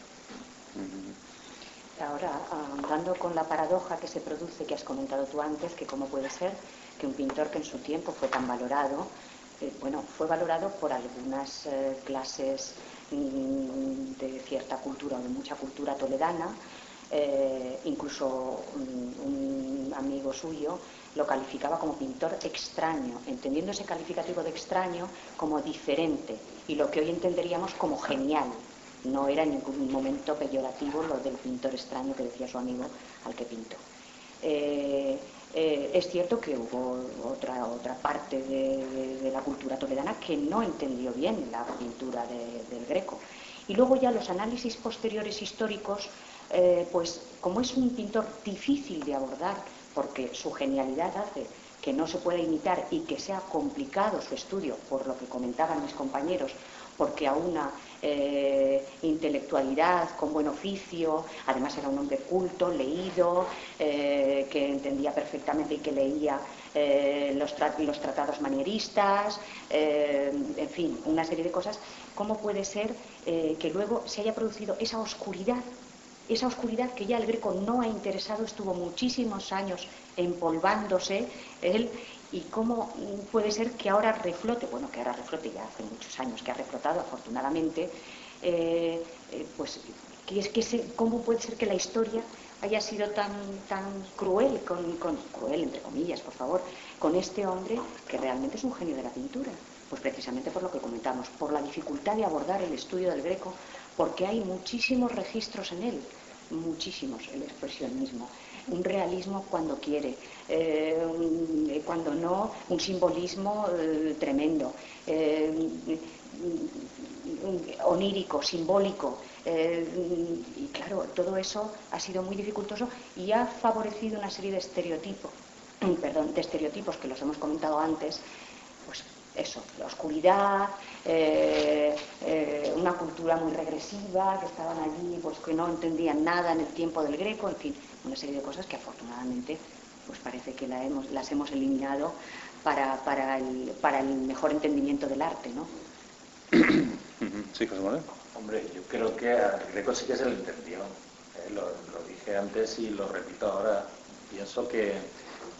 Ahora, andando con la paradoja que se produce, que has comentado tú antes, que cómo puede ser que un pintor que en su tiempo fue tan valorado, fue valorado por algunas clases de cierta cultura o de mucha cultura toledana, incluso un amigo suyo lo calificaba como pintor extraño, entendiendo ese calificativo de extraño como diferente, y lo que hoy entenderíamos como genial. No era en ningún momento peyorativo lo del pintor extraño que decía su amigo al que pintó. Es cierto que hubo otra parte de la cultura toledana que no entendió bien la pintura del Greco. Y luego ya los análisis posteriores históricos, pues como es un pintor difícil de abordar, porque su genialidad hace que no se pueda imitar y que sea complicado su estudio, por lo que comentaban mis compañeros, porque a una intelectualidad con buen oficio, además era un hombre culto, leído, que entendía perfectamente y que leía los tratados manieristas, en fin, una serie de cosas. ¿Cómo puede ser que luego se haya producido esa oscuridad que ya el Greco no ha interesado, estuvo muchísimos años empolvándose él? ¿Y cómo puede ser que ahora reflote? Bueno, que ahora reflote, ya hace muchos años que ha reflotado, afortunadamente. ¿Cómo puede ser que la historia haya sido tan cruel, cruel entre comillas, por favor, con este hombre que realmente es un genio de la pintura? Pues precisamente por lo que comentamos, por la dificultad de abordar el estudio del Greco, porque hay muchísimos registros en él, muchísimos, el expresionismo, un realismo cuando quiere, cuando no, un simbolismo tremendo, onírico, simbólico, y claro, todo eso ha sido muy dificultoso y ha favorecido una serie de estereotipos que los hemos comentado antes, pues eso, la oscuridad, una cultura muy regresiva, que estaban allí, pues que no entendían nada en el tiempo del Greco, en fin, una serie de cosas que afortunadamente pues parece que las hemos eliminado para el mejor entendimiento del arte, ¿no? Sí, José Manuel. Hombre, yo creo que al Greco sí que se le entendió. Lo dije antes y lo repito ahora. Pienso que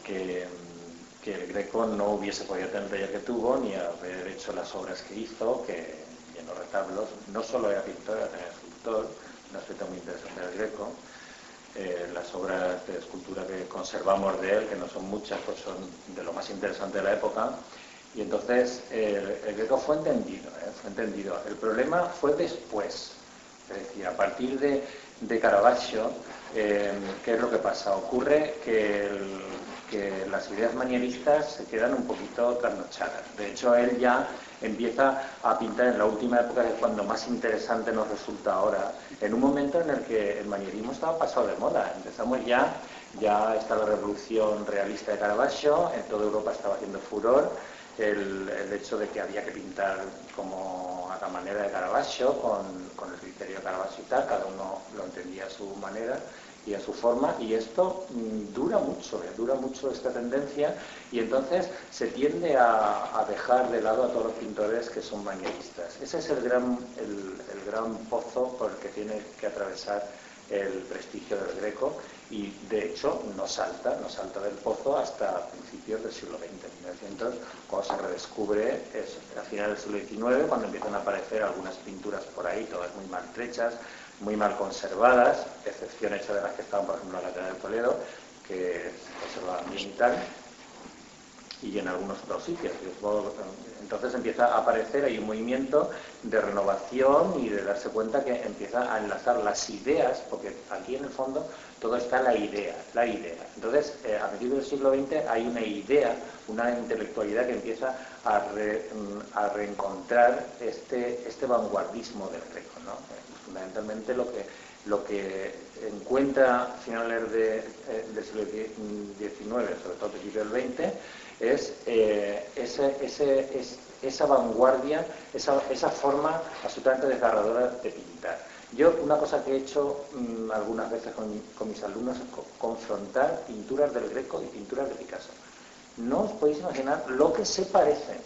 el Greco no hubiese podido tener el taller que tuvo, ni haber hecho las obras que hizo, que llenó retablos. No solo era pintor, era también escultor, un aspecto muy interesante del Greco. Las obras de escultura que conservamos de él, que no son muchas, pues son de lo más interesante de la época. Y entonces el Greco fue entendido, fue entendido. El problema fue después, es decir, a partir de Caravaggio, ¿qué es lo que pasa? Ocurre que las ideas manieristas se quedan un poquito trasnochadas. De hecho, él ya empieza a pintar en la última época, que es cuando más interesante nos resulta ahora, en un momento en el que el manierismo estaba pasado de moda. Empezamos ya está la revolución realista de Caravaggio, en toda Europa estaba haciendo furor el hecho de que había que pintar como a la manera de Caravaggio, con el criterio de Caravaggio y tal, cada uno lo entendía a su manera y a su forma, y esto dura mucho esta tendencia, y entonces se tiende a dejar de lado a todos los pintores que son manieristas. Ese es el gran pozo por el que tiene que atravesar el prestigio del Greco, y de hecho no salta del pozo hasta principios del siglo XX, 1900, cuando se redescubre a finales del siglo XIX, cuando empiezan a aparecer algunas pinturas por ahí, todas muy maltrechas, muy mal conservadas, excepción hecha de las que estaban, por ejemplo, en la Catedral de Toledo, que se conservaban bien y tal, y en algunos otros sitios. Entonces empieza a aparecer, hay un movimiento de renovación y de darse cuenta que empieza a enlazar las ideas, porque aquí en el fondo todo está la idea. Entonces, a principios del siglo XX hay una idea, una intelectualidad que empieza a reencontrar este vanguardismo del Greco, ¿no? Fundamentalmente lo que encuentra a finales del siglo XIX, sobre todo a principios del XX, es esa vanguardia, esa forma absolutamente desgarradora de pintar. Yo, una cosa que he hecho algunas veces con mis alumnos es confrontar pinturas del Greco y pinturas de Picasso. No os podéis imaginar lo que se parecen.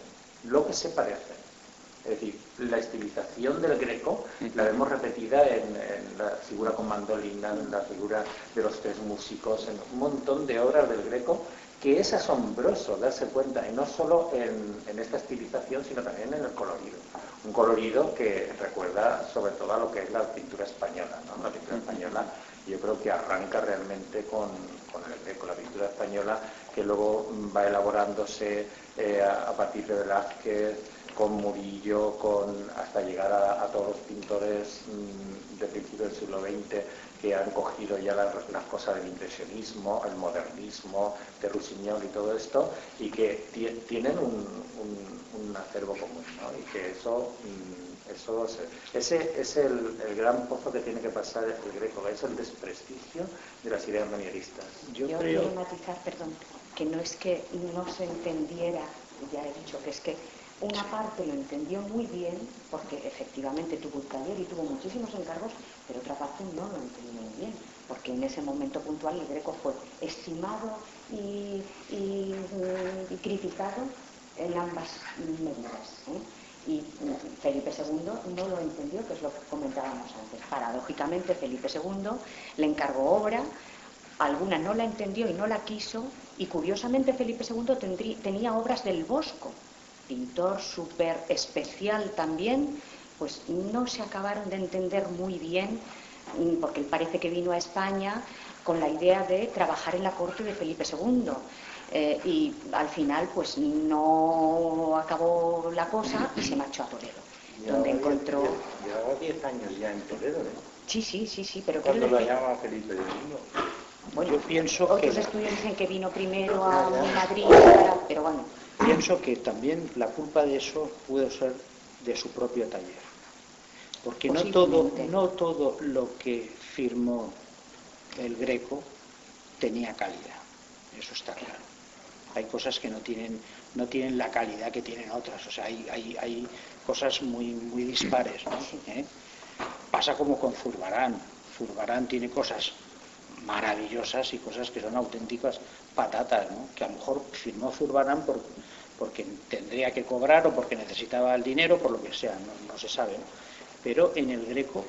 Es decir, la estilización del Greco la vemos repetida en la figura con mandolina, en la figura de los tres músicos, en un montón de obras del Greco, que es asombroso darse cuenta, y no solo en esta estilización, sino también en el colorido. Un colorido que recuerda sobre todo a lo que es la pintura española, ¿no? La pintura española, yo creo que arranca realmente con el Greco, la pintura española, que luego va elaborándose a partir de Velázquez, con Murillo, hasta llegar a todos los pintores de principios del siglo XX que han cogido ya las cosas del impresionismo, el modernismo, de Rusiñol y todo esto, y que tienen un acervo común, ¿no? Y que ese es el gran pozo que tiene que pasar el Greco, es el desprestigio de las ideas manieristas. Yo quiero matizar, perdón, que no es que no se entendiera, ya he dicho que es que una parte lo entendió muy bien, porque efectivamente tuvo un taller y tuvo muchísimos encargos, pero otra parte no lo entendió muy bien, porque en ese momento puntual el Greco fue estimado y criticado en ambas medidas, Y Felipe II no lo entendió, que es lo que comentábamos antes. Paradójicamente, Felipe II le encargó obra, alguna no la entendió y no la quiso, y curiosamente Felipe II tenía obras del Bosco, pintor súper especial también, pues no se acabaron de entender muy bien, porque él parece que vino a España con la idea de trabajar en la corte de Felipe II. Y al final pues no acabó la cosa y se marchó a Toledo, donde encontró... Llevaba 10 años ya en Toledo, ¿eh? Sí, pero... Cuando lo llama Felipe II. Bueno, yo pienso otros que... estudios dicen que vino primero a Madrid, pero bueno... Pienso que también la culpa de eso pudo ser de su propio taller, porque no todo lo que firmó el Greco tenía calidad, eso está claro. hay cosas que no tienen la calidad que tienen otras, o sea, hay cosas muy dispares, ¿no? Pasa como con Zurbarán. Zurbarán tiene cosas maravillosas y cosas que son auténticas patatas, ¿no? Que a lo mejor firmó Zurbarán porque tendría que cobrar o porque necesitaba el dinero, por lo que sea, no se sabe, ¿no? Pero en el Greco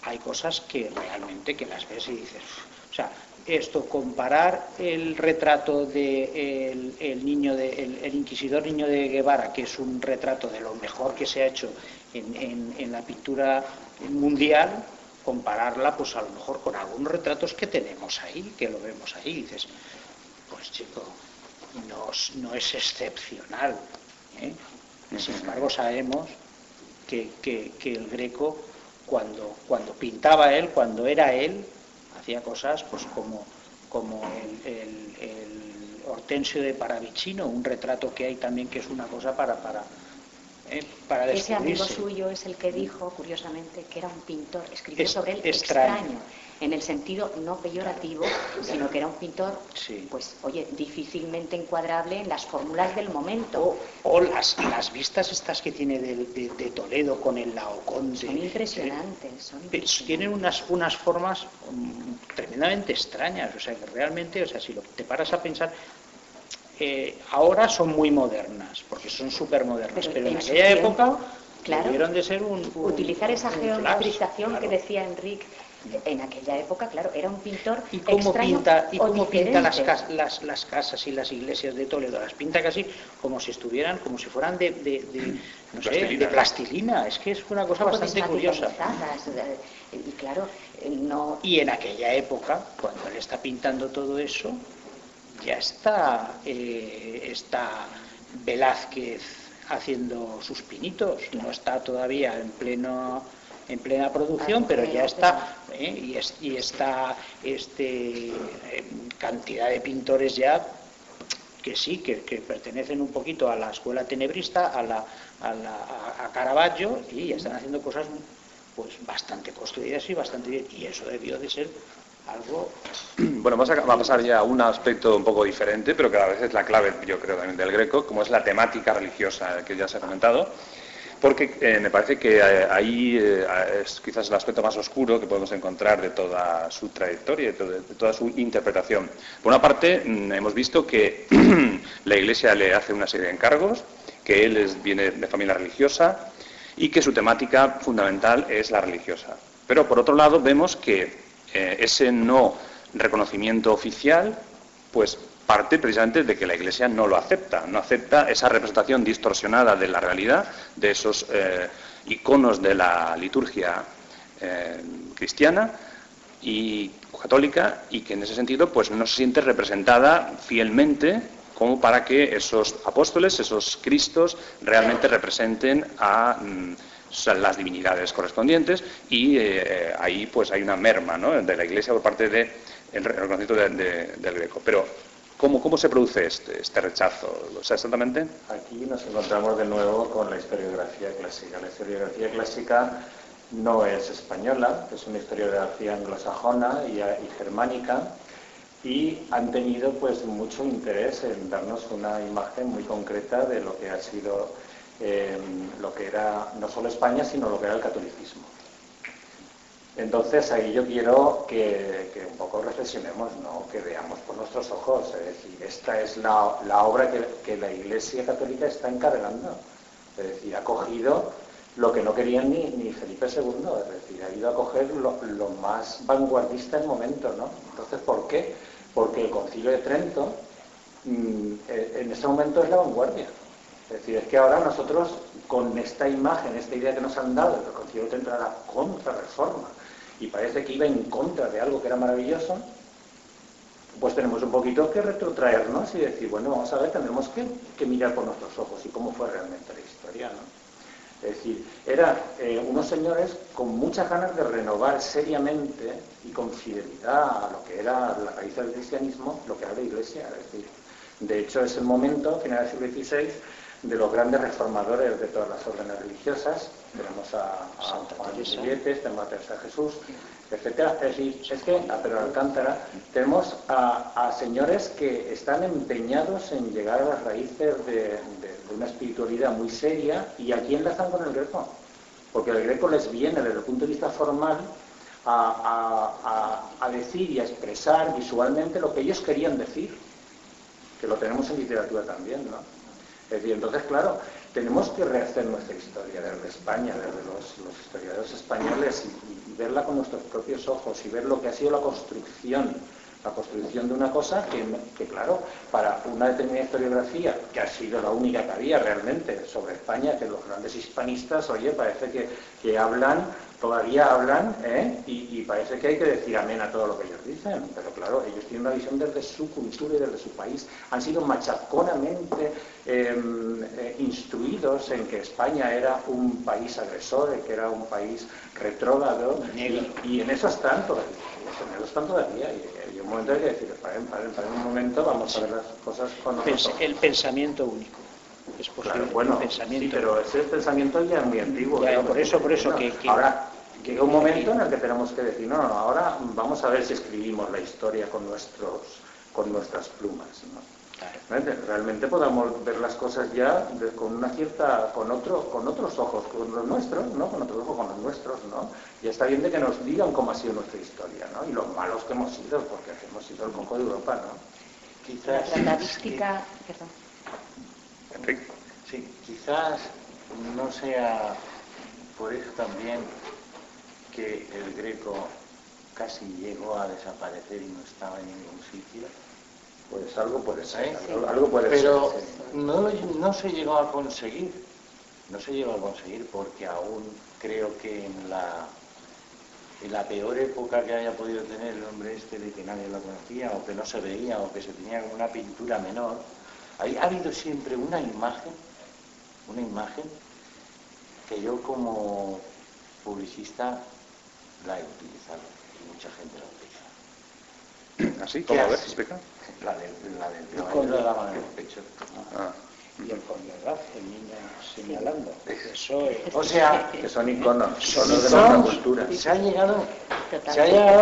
hay cosas que realmente que las ves y dices, o sea, esto, comparar el retrato de el inquisidor Niño de Guevara, que es un retrato de lo mejor que se ha hecho en la pintura mundial, compararla pues a lo mejor con algunos retratos que tenemos ahí, que lo vemos ahí, y dices, pues chico, no es excepcional, ¿eh? Sin embargo sabemos que el Greco cuando pintaba él, cuando era él, hacía cosas pues como el Hortensio de Paravicino, un retrato que hay también que es una cosa para descubrirse. Ese amigo suyo es el que dijo, curiosamente, que era un pintor, escribió sobre él extraño, en el sentido no peyorativo, sino que era un pintor, sí, pues, oye, difícilmente encuadrable en las fórmulas del momento. O las vistas estas que tiene de Toledo con el Laoconte. Son impresionantes. Tienen unas formas tremendamente extrañas, o sea, que realmente, o sea, si te paras a pensar... ahora son muy modernas, porque son súper modernas, pero en aquella época claro, debieron de ser utilizar esa geometrización claro, que decía Enrique. En aquella época, claro, era un pintor ¿Y cómo extraño pinta las casas y las iglesias de Toledo? Las pinta casi como si fueran de plastilina. Es que es una cosa bastante curiosa. Y claro, no... Y en aquella época, cuando él está pintando todo eso, ya está Velázquez haciendo sus pinitos, no está todavía en plena producción, pero ya está, y está cantidad de pintores ya que sí, que pertenecen un poquito a la escuela tenebrista, a Caravaggio, y ya están haciendo cosas pues bastante construidas y bastante bien, y eso debió de ser algo... Bueno, va a pasar ya a un aspecto un poco diferente, pero que a la vez es la clave, yo creo, también del Greco, como es la temática religiosa que ya se ha comentado, porque me parece que ahí es quizás el aspecto más oscuro que podemos encontrar de toda su trayectoria, de toda su interpretación. Por una parte, hemos visto que la Iglesia le hace una serie de encargos, que él viene de familia religiosa y que su temática fundamental es la religiosa. Pero por otro lado vemos que ese no reconocimiento oficial, pues parte precisamente de que la Iglesia no lo acepta, no acepta esa representación distorsionada de la realidad, de esos iconos de la liturgia cristiana y católica, y que en ese sentido pues no se siente representada fielmente como para que esos apóstoles, esos cristos, realmente representen a las divinidades correspondientes, y ahí pues hay una merma, ¿no?, de la Iglesia por parte del reconocimiento del Greco. Pero ¿cómo se produce este rechazo? ¿Lo sé exactamente? Aquí nos encontramos de nuevo con la historiografía clásica. La historiografía clásica no es española, es una historiografía anglosajona y germánica, y han tenido pues mucho interés en darnos una imagen muy concreta de lo que ha sido lo que era no solo España, sino lo que era el catolicismo. Entonces ahí yo quiero que un poco reflexionemos, ¿no?, que veamos por nuestros ojos, es decir, esta es la obra que la Iglesia Católica está encargando, es decir, ha cogido lo que no querían ni Felipe II, es decir, ha ido a coger lo más vanguardista del momento, ¿no? Entonces, ¿por qué? Porque el Concilio de Trento en este momento es la vanguardia. Es decir, es que ahora nosotros, con esta imagen, esta idea que nos han dado, que el Concilio de Trento era la contrarreforma, y parece que iba en contra de algo que era maravilloso, pues tenemos un poquito que retrotraernos y decir, bueno, vamos a ver, tendremos que mirar por nuestros ojos y cómo fue realmente la historia, ¿no? Es decir, eran unos señores con muchas ganas de renovar seriamente y con fidelidad a lo que era la raíz del cristianismo, lo que era la Iglesia. Es decir, de hecho, es el momento, a finales del siglo XVI, de los grandes reformadores de todas las órdenes religiosas. Tenemos a Juan Billetes, tenemos a Teresa Jesús, etcétera. Es decir, es que a Pedro Alcántara tenemos a señores que están empeñados en llegar a las raíces de una espiritualidad muy seria, y aquí enlazan con el Greco, porque el Greco les viene desde el punto de vista formal a decir y a expresar visualmente lo que ellos querían decir, que lo tenemos en literatura también, ¿no? Es decir, entonces, claro, tenemos que rehacer nuestra historia desde España, desde los historiadores españoles, y verla con nuestros propios ojos, y ver lo que ha sido la construcción de una cosa que, claro, para una determinada historiografía, que ha sido la única que había realmente sobre España, que los grandes hispanistas, oye, parece que hablan, todavía hablan, y parece que hay que decir amén a todo lo que ellos dicen, pero claro, ellos tienen una visión desde su cultura y desde su país, han sido machaconamente instruidos en que España era un país agresor, que era un país retrógrado, y en eso están todavía, y un momento hay que decir, paren un momento, vamos a ver las cosas con nosotros. El pensamiento único. Es posible, claro, bueno, pensamiento. Sí, pero ese pensamiento ya es muy antiguo. Ya, por eso que ahora llega un momento en el que tenemos que decir, no, ahora vamos a ver si escribimos la historia con nuestras plumas, ¿no? Claro. Realmente podamos ver las cosas ya con otros ojos, con los nuestros, ¿no? Con otros ojos, con los nuestros, ¿no? Y está bien de que nos digan cómo ha sido nuestra historia, ¿no? Y los malos que hemos sido, porque hemos sido el coco de Europa, ¿no? Quizás la tratadística, perdón. Enrique. Sí, quizás no sea por eso también que el Greco casi llegó a desaparecer y no estaba en ningún sitio. Pues algo puede ser, Sí. algo puede pero ser. Sí. no se llegó a conseguir, porque aún creo que en la peor época que haya podido tener el hombre de que nadie lo conocía, o que no se veía, o que se tenía como una pintura menor, ha habido siempre una imagen que yo como publicista la he utilizado, y mucha gente la utiliza. ¿Así? ¿Cómo? A ver, explica. La del caballero de la mano en el pecho. Y el Condergaz, el niño señalando. Eso es. O sea, Que son iconos de nuestra cultura. Se ha llegado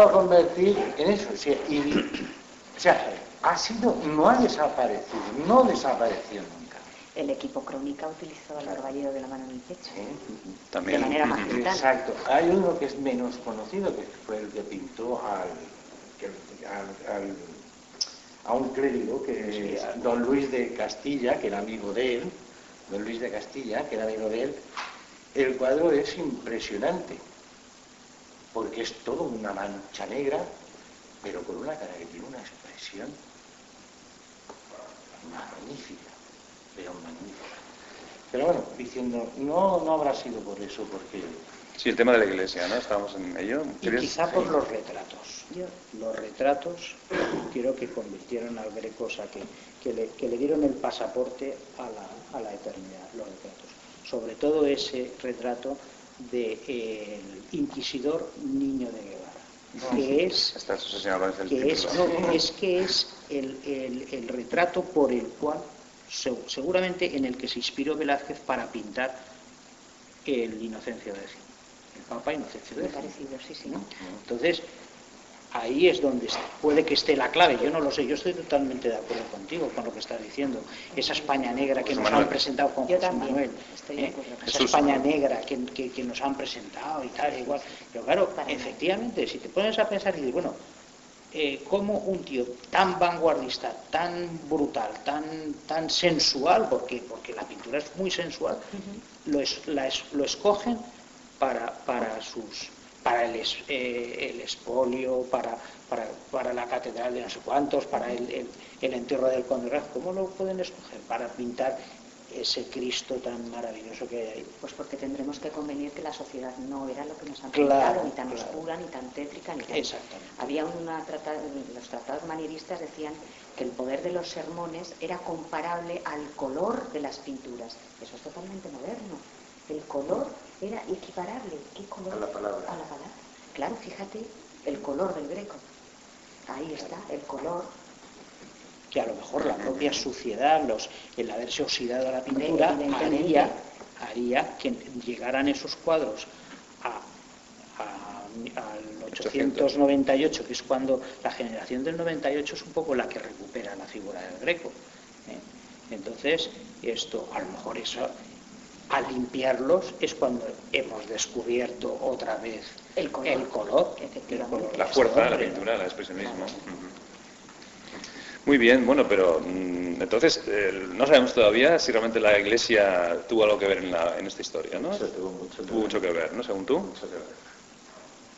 a convertir en eso. No ha desaparecido, no desapareció nunca. El equipo Crónica utilizó al caballero de la mano en el pecho. También. De manera magistral. Exacto. Hay uno que es menos conocido, que fue el que pintó a un clérigo, que es don Luis de Castilla, que era amigo de él. El cuadro es impresionante, porque es todo una mancha negra, pero con una cara que tiene una expresión magnífica, pero bueno, diciendo, no habrá sido por eso, porque... Sí, el tema de la iglesia, ¿no? Estábamos en ello. Y quizá por los retratos. Los retratos creo que convirtieron al Greco, o sea, que le dieron el pasaporte a la eternidad, los retratos. Sobre todo ese retrato del inquisidor Niño de Guevara, que es el retrato por el cual, seguramente en el que se inspiró Velázquez para pintar el Inocencio X. El Papa Inocencio X. Parecido, sí. ¿No? Entonces, ahí es donde puede que esté la clave. Yo no lo sé, yo estoy totalmente de acuerdo contigo con lo que estás diciendo. Esa España negra que nos han presentado con José Manuel, esa España negra que nos han presentado y tal, igual. Pero claro, efectivamente, si te pones a pensar y dices, bueno, como un tío tan vanguardista, tan brutal, tan sensual, porque la pintura es muy sensual, lo escogen para el expolio, para la catedral de no sé cuántos, para el entierro del Conde. ¿Cómo lo pueden escoger? Para pintar ese Cristo tan maravilloso que hay ahí. Pues porque tendremos que convenir que la sociedad no era lo que nos han pintado, ni tan oscura, ni tan tétrica, ni tan... Exactamente. Había los tratados manieristas decían que el poder de los sermones era comparable al color de las pinturas. Eso es totalmente moderno. El color era equiparable. ¿Qué color? A la palabra. A la palabra. Claro, fíjate, el color del Greco. Ahí está, el color. que a lo mejor la propia suciedad, el haberse oxidado la pintura, haría que llegaran esos cuadros al 898, que es cuando la generación del 98 es un poco la que recupera la figura del Greco. Entonces, esto, a lo mejor eso, al limpiarlos, es cuando hemos descubierto otra vez el color, la fuerza de la pintura, el expresionismo. Muy bien, bueno, pero entonces no sabemos todavía si realmente la Iglesia tuvo algo que ver en esta historia, ¿no? Eso tuvo mucho que ver, ¿no? Según tú. Mucho que ver.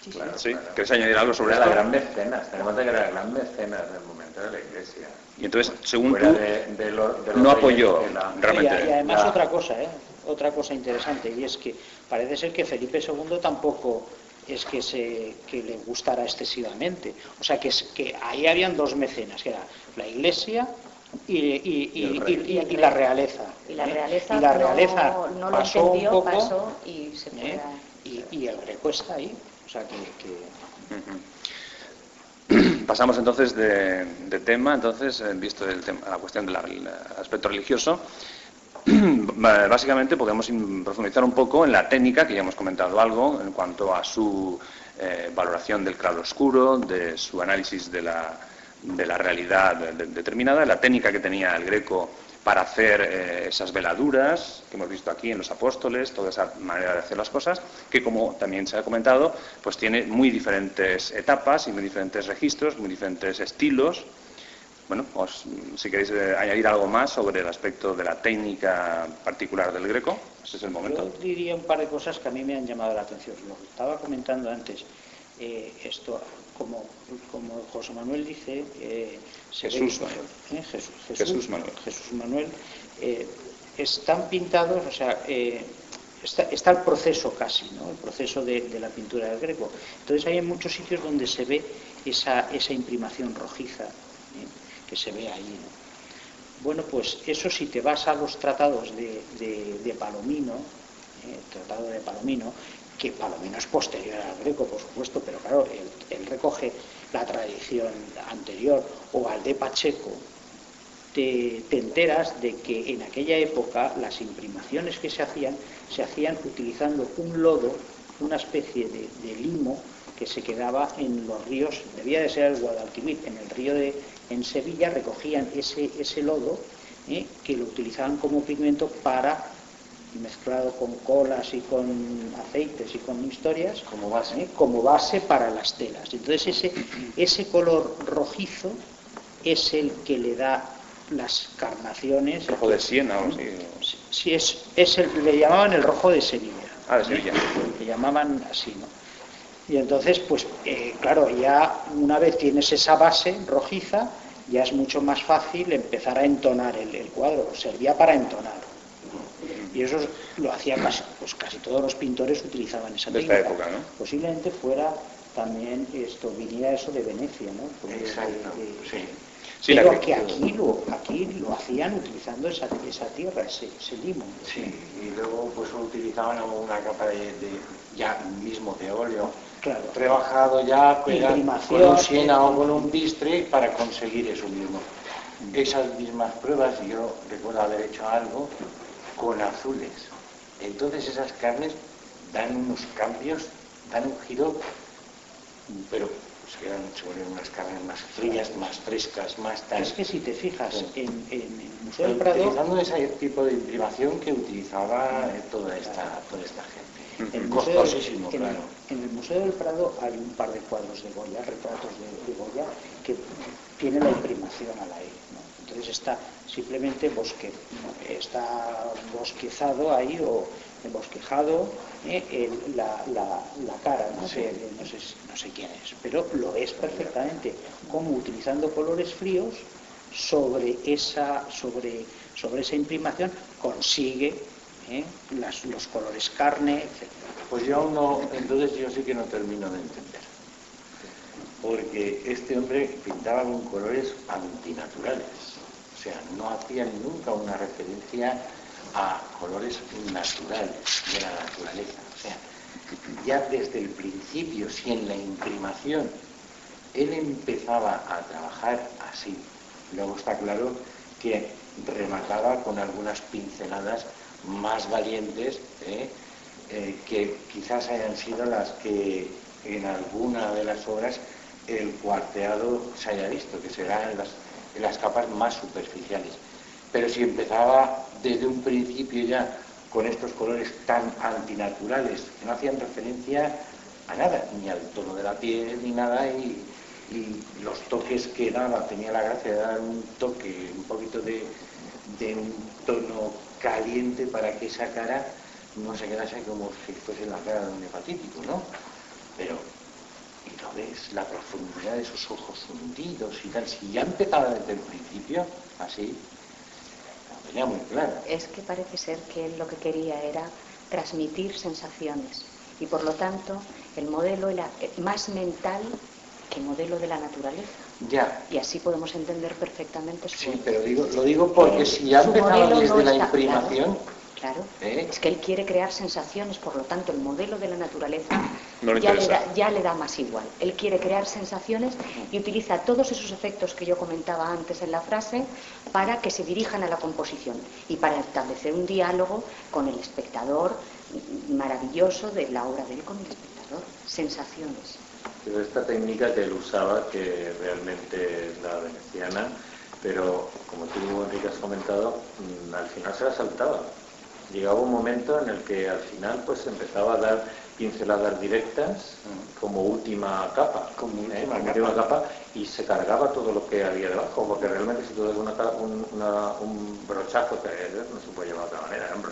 Sí, Claro, ¿Sí? claro. ¿Quieres añadir algo sobre Era esto? la gran mecenas, tenemos que era la gran mecenas del momento de la Iglesia. Y entonces, según Fuera tú, de los no apoyó reyes de la- realmente. Y además otra cosa interesante, y es que parece ser que Felipe II tampoco es que le gustara excesivamente. O sea, que ahí habían dos mecenas, que era la Iglesia y la realeza. Y la realeza, Y la realeza no lo pasó entendió, un poco, pasó y se fue a... y el Greco está ahí. O sea, que Pasamos entonces de tema, entonces, visto la cuestión del aspecto religioso. Básicamente podemos profundizar un poco en la técnica, que ya hemos comentado algo, en cuanto a su valoración del claroscuro, de su análisis de la realidad determinada, la técnica que tenía el Greco para hacer esas veladuras que hemos visto aquí en los apóstoles, toda esa manera de hacer las cosas, que como también se ha comentado, pues tiene muy diferentes etapas y muy diferentes registros, muy diferentes estilos. Bueno, si queréis añadir algo más sobre el aspecto de la técnica particular del Greco, ese es el momento. yo diría un par de cosas que a mí me han llamado la atención. Lo que estaba comentando antes, esto, como José Manuel dice, Jesús Manuel, están pintados, o sea, está el proceso casi, ¿no? El proceso de la pintura del Greco. Entonces hay en muchos sitios donde se ve esa imprimación rojiza, que se ve ahí, ¿no? Bueno, pues eso, si te vas a los tratados de Palomino, tratado de Palomino, que Palomino es posterior al Greco, por supuesto, pero claro, él recoge la tradición anterior, o al de Pacheco, te enteras de que en aquella época las imprimaciones que se hacían utilizando un lodo, una especie de limo que se quedaba en los ríos, debía de ser el Guadalquivir, en el río en Sevilla recogían ese lodo, que lo utilizaban como pigmento para, mezclado con colas y con aceites y con historias, como base para las telas. Entonces ese color rojizo es el que le da las carnaciones. ¿Rojo de Siena o así? Sí, le llamaban el rojo de Sevilla. Ah, de Sevilla. Le llamaban así, ¿no? Y entonces, pues, claro, ya una vez tienes esa base rojiza, ya es mucho más fácil empezar a entonar el cuadro. Servía para entonar. Y eso lo hacía casi todos los pintores utilizaban esa técnica. De esta época, ¿no? Posiblemente fuera también viniera eso de Venecia, ¿no? Exacto, sí. Sí, pero que aquí lo hacían utilizando esa tierra, ese limo. Sí, y luego pues utilizaban una capa de ya mismo de óleo, claro, trabajado ya con un siena o con un bistre para conseguir eso mismo. Esas mismas pruebas, yo recuerdo haber hecho algo con azules. Entonces esas carnes dan unos cambios, dan un giro, pero se vuelven unas carnes más frías, más frescas, más tal. Es que si te fijas, sí, en el Museo del Prado, utilizando ese tipo de imprimación que utilizaba toda esta gente. Costosísimo, claro. En el Museo del Prado hay un par de cuadros de Goya, retratos de Goya, que tienen la imprimación a la E, ¿no? Entonces está simplemente está bosquezado ahí, o embosquejado la cara, ¿no? Sí. No sé quién es, pero lo ves perfectamente, como utilizando colores fríos sobre esa imprimación consigue los colores carne, etc. Pues entonces yo sí que no termino de entender. Porque este hombre pintaba con colores antinaturales. O sea, no hacía nunca una referencia a colores naturales de la naturaleza. O sea, ya desde el principio, si en la imprimación él empezaba a trabajar así, Luego está claro que remataba con algunas pinceladas más valientes, que quizás hayan sido las que en alguna de las obras el cuarteado se haya visto, que será en las capas más superficiales. Pero si empezaba desde un principio ya con estos colores tan antinaturales, que no hacían referencia a nada, ni al tono de la piel, ni nada, y los toques que daba, tenía la gracia de dar un toque, un poquito de un tono caliente para que esa cara no se quedase como si fuese la cara de un hepatítico, ¿no? Pero, y lo ves, la profundidad de esos ojos hundidos y tal, si ya empezaba desde el principio, así, lo tenía muy claro. Es que parece ser que él lo que quería era transmitir sensaciones y por lo tanto el modelo era más mental que modelo de la naturaleza. Ya. Y así podemos entender perfectamente su... Sí, pero lo digo porque si ya empezaba desde la imprimación... Claro, es que él quiere crear sensaciones, por lo tanto el modelo de la naturaleza no ya le da más igual. Él quiere crear sensaciones y utiliza todos esos efectos que yo comentaba antes en la frase para que se dirijan a la composición y para establecer un diálogo con el espectador maravilloso de la obra de él con el espectador. Sensaciones. Pero esta técnica que él usaba, que realmente es la veneciana, pero como tú, Enrique, has comentado, al final se la saltaba. Llegaba un momento en el que al final pues empezaba a dar pinceladas directas como última capa, y se cargaba todo lo que había debajo, porque realmente si tú das un brochazo, que no se puede llevar de otra manera, eran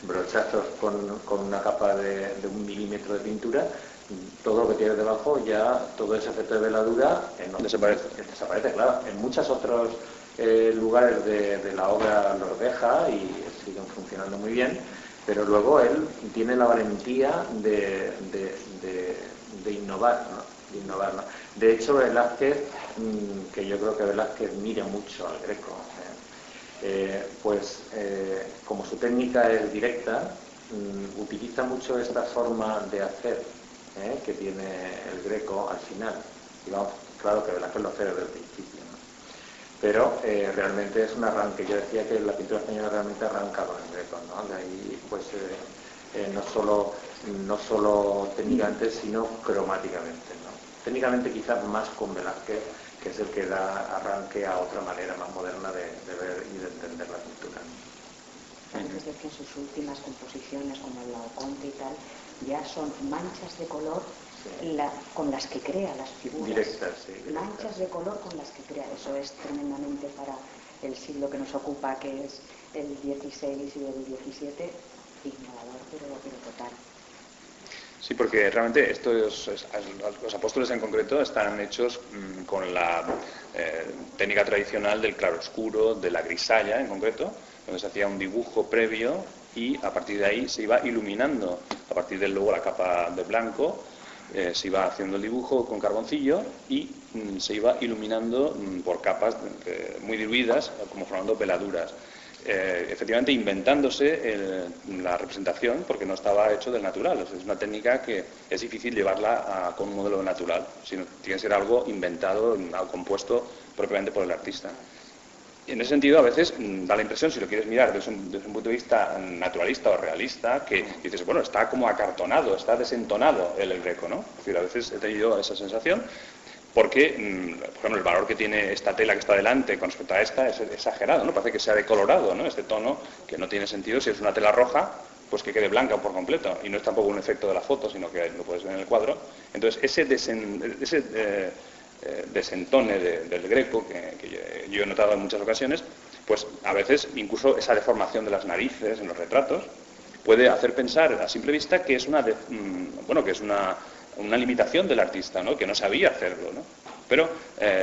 brochazos con una capa de 1 milímetro de pintura, todo lo que tienes debajo ya, todo ese efecto de veladura desaparece, claro. En muchos otros lugares de la obra los deja y siguen funcionando muy bien, pero luego él tiene la valentía de innovar, ¿no? De hecho, Velázquez, que yo creo que Velázquez mira mucho al Greco, como su técnica es directa, utiliza mucho esta forma de hacer que tiene el Greco al final. Y vamos, claro que Velázquez lo hace desde el principio, ¿no? Pero realmente es un arranque. Yo decía que la pintura española realmente arranca con el Greco, ¿no? De ahí, pues, no solo técnicamente, sino cromáticamente, ¿no? Técnicamente quizás más con Velázquez, que es el que da arranque a otra manera más moderna de ver y de entender la pintura. Es decir, que en sus últimas composiciones, como el Laoconte y tal, ya son manchas de color con las que crea las figuras. Directas, sí. Manchas de color con las que crea. Eso es tremendamente para el siglo que nos ocupa, que es el XVI y el XVII, innovador, pero total. Sí, porque realmente los apóstoles en concreto están hechos con la técnica tradicional del claroscuro, de la grisalla en concreto, donde se hacía un dibujo previo y a partir de ahí se iba iluminando. A partir de luego la capa de blanco se iba haciendo el dibujo con carboncillo y se iba iluminando por capas muy diluidas, como formando veladuras. Efectivamente inventándose la representación porque no estaba hecho del natural. O sea, es una técnica que es difícil llevarla con un modelo natural, sino tiene que ser algo inventado, algo compuesto propiamente por el artista. En ese sentido, a veces da la impresión, si lo quieres mirar desde un punto de vista naturalista o realista, que dices, bueno, está como acartonado, está desentonado el Greco, ¿no? Es decir, a veces he tenido esa sensación, porque, por ejemplo, el valor que tiene esta tela que está delante con respecto a esta es exagerado, ¿no? Parece que se ha decolorado, ¿no? Este tono que no tiene sentido. Si es una tela roja, pues que quede blanca por completo. Y no es tampoco un efecto de la foto, sino que lo puedes ver en el cuadro. Entonces, ese desentone del Greco, que yo he notado en muchas ocasiones, pues a veces incluso esa deformación de las narices en los retratos puede hacer pensar a simple vista que es una limitación del artista, ¿no? Que no sabía hacerlo, ¿no? Pero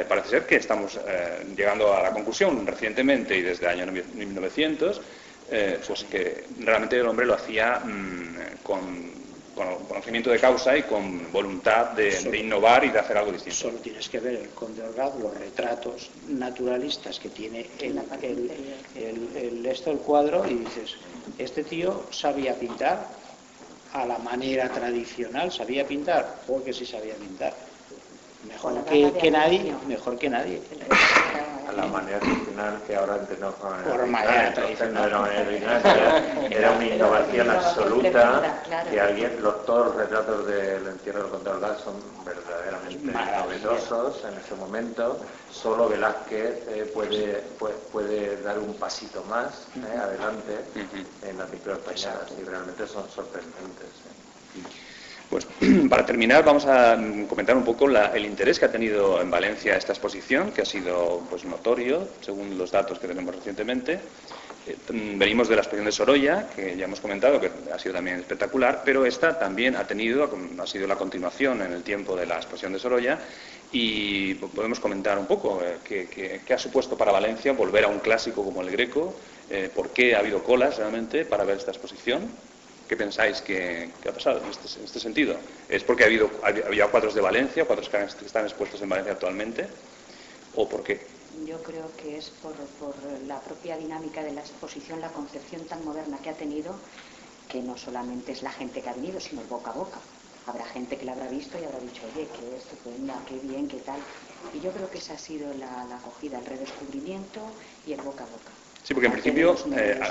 parece ser que estamos llegando a la conclusión recientemente y desde el año 1900, pues que realmente el hombre lo hacía con conocimiento de causa y con voluntad de innovar y de hacer algo distinto. Solo tienes que ver el Conde Orgaz, los retratos naturalistas que tiene el cuadro, y dices, este tío sabía pintar a la manera tradicional, sabía pintar, porque sí sabía pintar. Mejor que nadie. la manera tradicional que ahora entendemos como Por manera tradicional. Entonces no era una manera tradicional, era una innovación absoluta que todos los retratos del entierro del Conde Orgaz son verdaderamente novedosos en ese momento. Solo Velázquez puede dar un pasito más adelante en las pinturas españolas y realmente son sorprendentes. Pues para terminar vamos a comentar un poco el interés que ha tenido en Valencia esta exposición, que ha sido pues notorio, según los datos que tenemos recientemente. Venimos de la exposición de Sorolla, que ya hemos comentado que ha sido también espectacular, pero esta también ha sido la continuación en el tiempo de la exposición de Sorolla, y podemos comentar un poco qué ha supuesto para Valencia volver a un clásico como el Greco, por qué ha habido colas realmente para ver esta exposición. ¿Qué pensáis que ha pasado en este sentido? ¿Es porque había cuadros de Valencia, cuadros que están expuestos en Valencia actualmente? ¿O por qué? Yo creo que es por la propia dinámica de la exposición, la concepción tan moderna que ha tenido, que no solamente es la gente que ha venido, sino el boca a boca. Habrá gente que la habrá visto y habrá dicho, oye, qué estupenda, qué bien, qué tal. Y yo creo que esa ha sido la acogida, el redescubrimiento y el boca a boca. Sí, porque en principio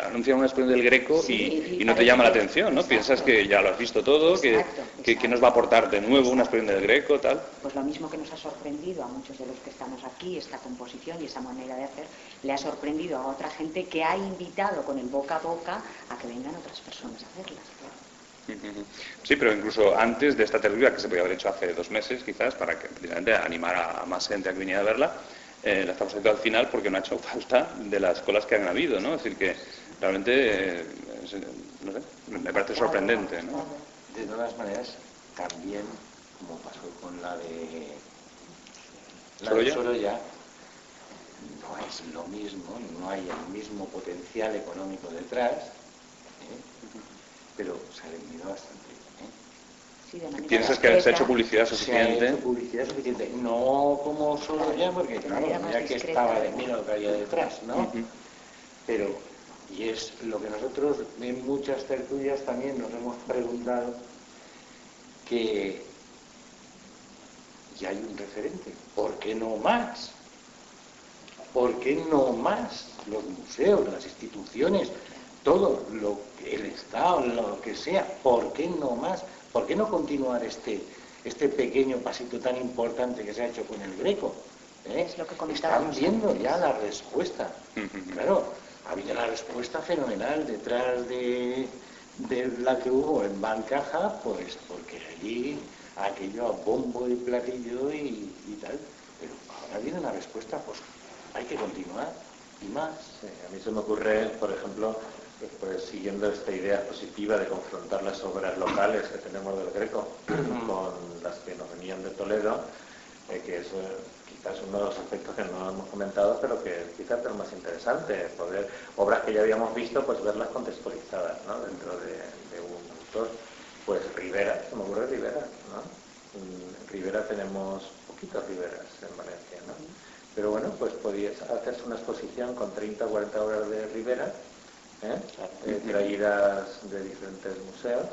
anuncian una exposición del Greco y no te llama la atención, ¿no? Piensas que ya lo has visto todo, exacto. Que nos va a aportar de nuevo una exposición del Greco, tal. Pues lo mismo que nos ha sorprendido a muchos de los que estamos aquí, esta composición y esa manera de hacer, le ha sorprendido a otra gente que ha invitado con el boca a boca a que vengan otras personas a hacerlas. Sí, pero incluso antes de esta tertulia, que se podía haber hecho hace 2 meses quizás, para que precisamente animar a más gente a que viniera a verla, la estamos haciendo al final porque no ha hecho falta de las colas que han habido, ¿no? Es decir, que realmente, no sé, me parece sorprendente, ¿no? De todas maneras, también, como pasó con la de Sorolla, no es lo mismo, no hay el mismo potencial económico detrás, pero se ha vendido bastante. ¿Piensas que se ha hecho publicidad suficiente? Se ha hecho publicidad suficiente, no como Sorolla, porque claro, ya que estaba de mí lo que había detrás, ¿no? Pero, y es lo que nosotros en muchas tertulias también nos hemos preguntado, que ya hay un referente, ¿por qué no más? ¿Por qué no más? Los museos, las instituciones, todo, el Estado, lo que sea, ¿por qué no más? ¿Por qué no continuar este pequeño pasito tan importante que se ha hecho con el Greco? Es lo que están viendo ya la respuesta. Claro, ha habido una respuesta fenomenal detrás de la que hubo en Bancaja, pues porque allí aquello a bombo y platillo y tal. Pero ahora viene una respuesta, pues hay que continuar y más. Sí, a mí se me ocurre, por ejemplo, pues siguiendo esta idea positiva de confrontar las obras locales que tenemos del Greco con las que nos venían de Toledo, que es quizás uno de los aspectos que no hemos comentado, pero que quizás es lo más interesante, poder obras que ya habíamos visto, pues verlas contextualizadas, ¿no? Dentro de un autor. Pues Rivera, se me ocurre Rivera, ¿no? En Rivera tenemos poquitos Riveras en Valencia, ¿no? Pero bueno, pues podías hacerse una exposición con 30 o 40 obras de Rivera, traídas de diferentes museos,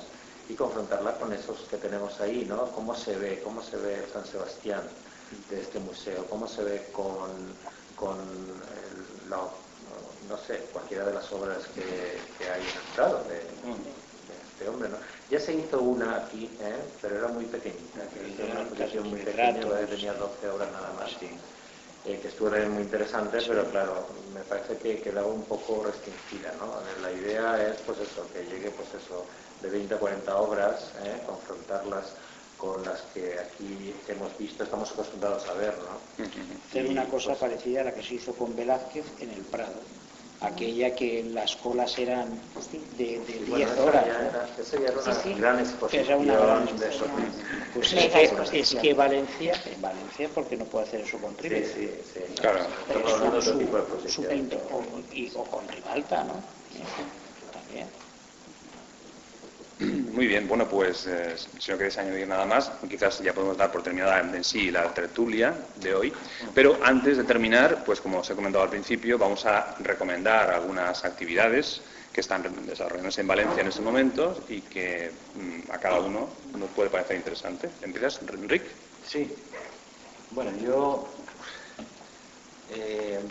y confrontarla con esos que tenemos ahí, ¿no? ¿Cómo se ve San Sebastián de este museo? ¿Cómo se ve no sé, cualquiera de las obras que hay en el Prado de este hombre, ¿no? Ya se hizo una aquí, pero era muy pequeñita, que una exposición muy pequeña, tenía 12 obras nada más. Que estuvo también muy interesante, pero claro, me parece que quedaba un poco restringida, ¿no? La idea es, pues eso, que llegue, pues eso, de 20 a 40 obras, confrontarlas con las que aquí hemos visto, estamos acostumbrados a ver, ¿no? Hacer una cosa parecida a la que se hizo con Velázquez en el Prado, aquella que las colas eran de 10 horas. Esa ya era una gran exposición. Pues es que Valencia, porque no puede hacer eso con Rivalta. Sí. Claro. Estamos hablando de otro tipo de exposición. O con Rivalta, ¿no? También. Muy bien, bueno, pues si no queréis añadir nada más, quizás ya podemos dar por terminada en sí la tertulia de hoy. Pero antes de terminar, pues como os he comentado al principio, vamos a recomendar algunas actividades que están desarrollándose en Valencia en este momento y que a cada uno nos puede parecer interesante. ¿Empiezas, Enric? Sí. Bueno, yo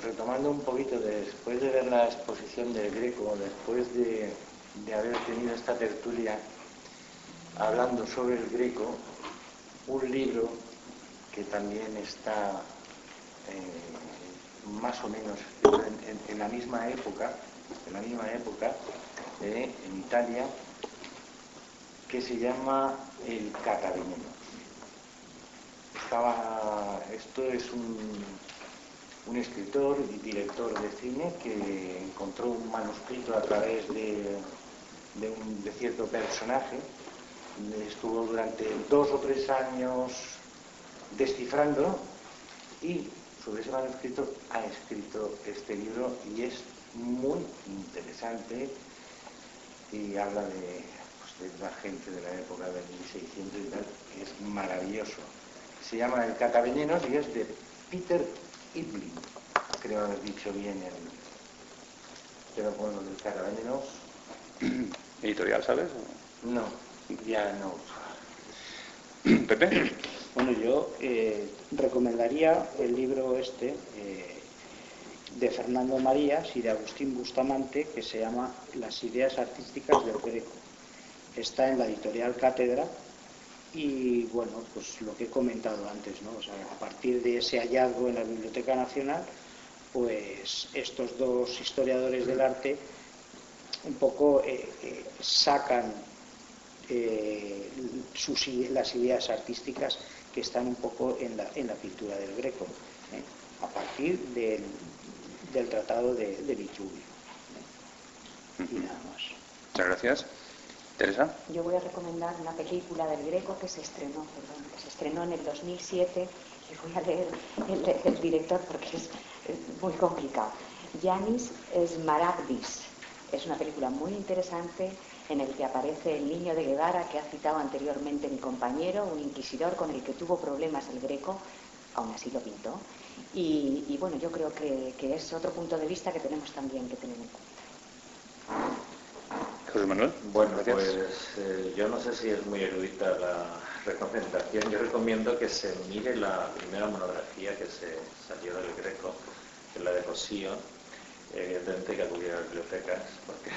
retomando un poquito, después de ver la exposición del Greco, después de haber tenido esta tertulia hablando sobre el Greco, un libro que también está más o menos en la misma época, en Italia, que se llama El Cataveneno. Esto es un escritor y director de cine que encontró un manuscrito a través de cierto personaje. Estuvo durante 2 o 3 años descifrando y sobre ese manuscrito ha escrito este libro y es muy interesante y habla de la gente de la época del 1600 y tal, que es maravilloso. Se llama El Catavenenos y es de Peter Iblin. Creo haber dicho bien pero bueno, del Catavenenos. ¿Editorial, sabes? No, ya no. ¿Pepe? Bueno, yo recomendaría el libro de Fernando Marías y de Agustín Bustamante, que se llama Las ideas artísticas del Greco. Está en la editorial Cátedra y, bueno, pues lo que he comentado antes, ¿no? O sea, a partir de ese hallazgo en la Biblioteca Nacional, pues estos 2 historiadores del arte un poco sacan las ideas artísticas que están un poco en la pintura del Greco, a partir del tratado de Vitruvio. Y nada más. Muchas gracias. ¿Teresa? Yo voy a recomendar una película del Greco que se estrenó en el 2007 y voy a leer el director porque es muy complicado. Yanis Smaragdis. Es una película muy interesante en el que aparece el niño de Guevara que ha citado anteriormente mi compañero, un inquisidor con el que tuvo problemas el Greco, aún así lo pintó. Y bueno, yo creo que es otro punto de vista que tenemos también que tener en cuenta. José Manuel. Bueno, pues yo no sé si es muy erudita la recomendación. Yo recomiendo que se mire la primera monografía que se salió del Greco, que es la de Cosío. Evidentemente hay que acudir a las bibliotecas porque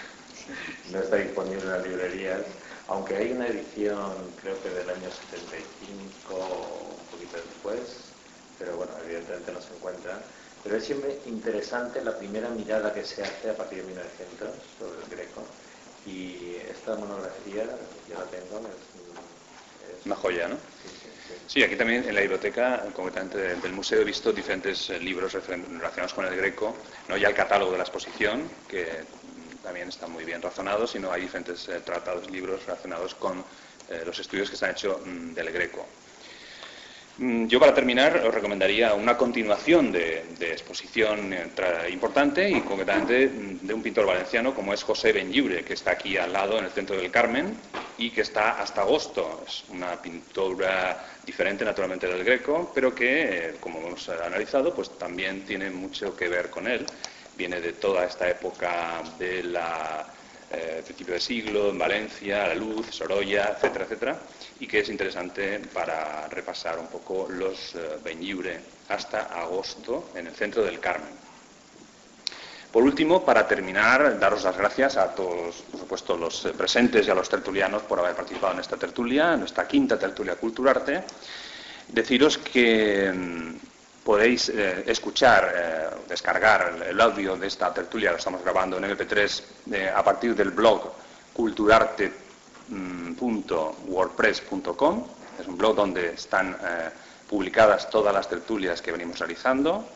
no está disponible en las librerías, aunque hay una edición creo que del año 75 o un poquito después, pero bueno, evidentemente no se encuentra. Pero es siempre interesante la primera mirada que se hace a partir de 1900 sobre el Greco. Y esta monografía, yo la tengo, es una joya, ¿no? Sí, aquí también en la biblioteca, concretamente del museo, he visto diferentes libros relacionados con el Greco, no ya el catálogo de la exposición, que también está muy bien razonado, sino hay diferentes tratados, libros relacionados con los estudios que se han hecho del Greco. Yo, para terminar, os recomendaría una continuación de exposición importante y concretamente de un pintor valenciano como es José Benlliure, que está aquí al lado en el centro del Carmen y que está hasta agosto. Es una pintura diferente naturalmente del Greco, pero que, como hemos analizado, pues también tiene mucho que ver con él. Viene de toda esta época de principio de siglo, en Valencia, La Luz, Sorolla, etcétera, etcétera, y que es interesante para repasar un poco los Benlliure hasta agosto en el centro del Carmen. Por último, para terminar, daros las gracias a todos, por supuesto, los presentes y a los tertulianos por haber participado en esta tertulia, en esta quinta tertulia Culturarte. Deciros que podéis escuchar, descargar el audio de esta tertulia, lo estamos grabando en MP3 a partir del blog culturarte.wordpress.com. Es un blog donde están publicadas todas las tertulias que venimos realizando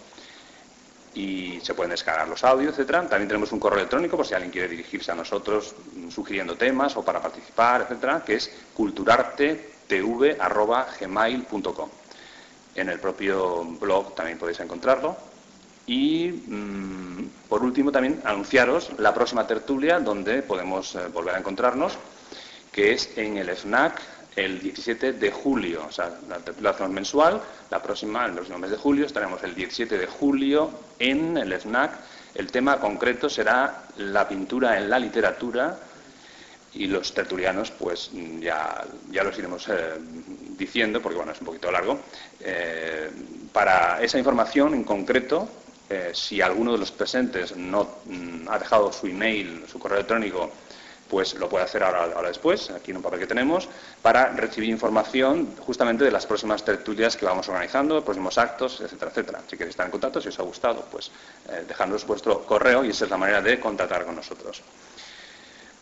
y se pueden descargar los audios, etcétera. También tenemos un correo electrónico por si alguien quiere dirigirse a nosotros sugiriendo temas o para participar, etcétera, que es culturartetv@gmail.com. En el propio blog también podéis encontrarlo. Y, por último, también anunciaros la próxima tertulia donde podemos volver a encontrarnos, que es en el FNAC el 17 de julio. O sea, la tertulia hacemos mensual, el próximo mes de julio estaremos el 17 de julio en el FNAC. El tema concreto será la pintura en la literatura. Y los tertulianos, pues ya los iremos diciendo, porque bueno, es un poquito largo. Para esa información en concreto, Si alguno de los presentes no ha dejado su email, su correo electrónico, pues lo puede hacer ahora después, aquí en un papel que tenemos, para recibir información justamente de las próximas tertulias que vamos organizando, próximos actos, etcétera, etcétera. Si queréis estar en contacto, si os ha gustado, pues dejadnos vuestro correo y esa es la manera de contactar con nosotros.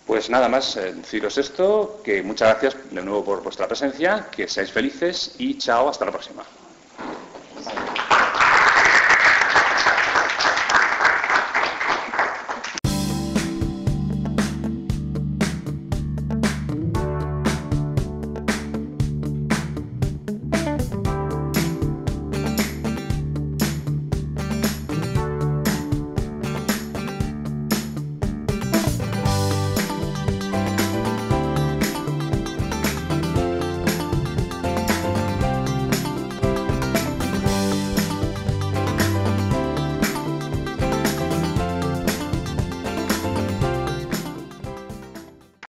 Pues nada más, deciros esto, que muchas gracias de nuevo por vuestra presencia, que seáis felices y chao, hasta la próxima.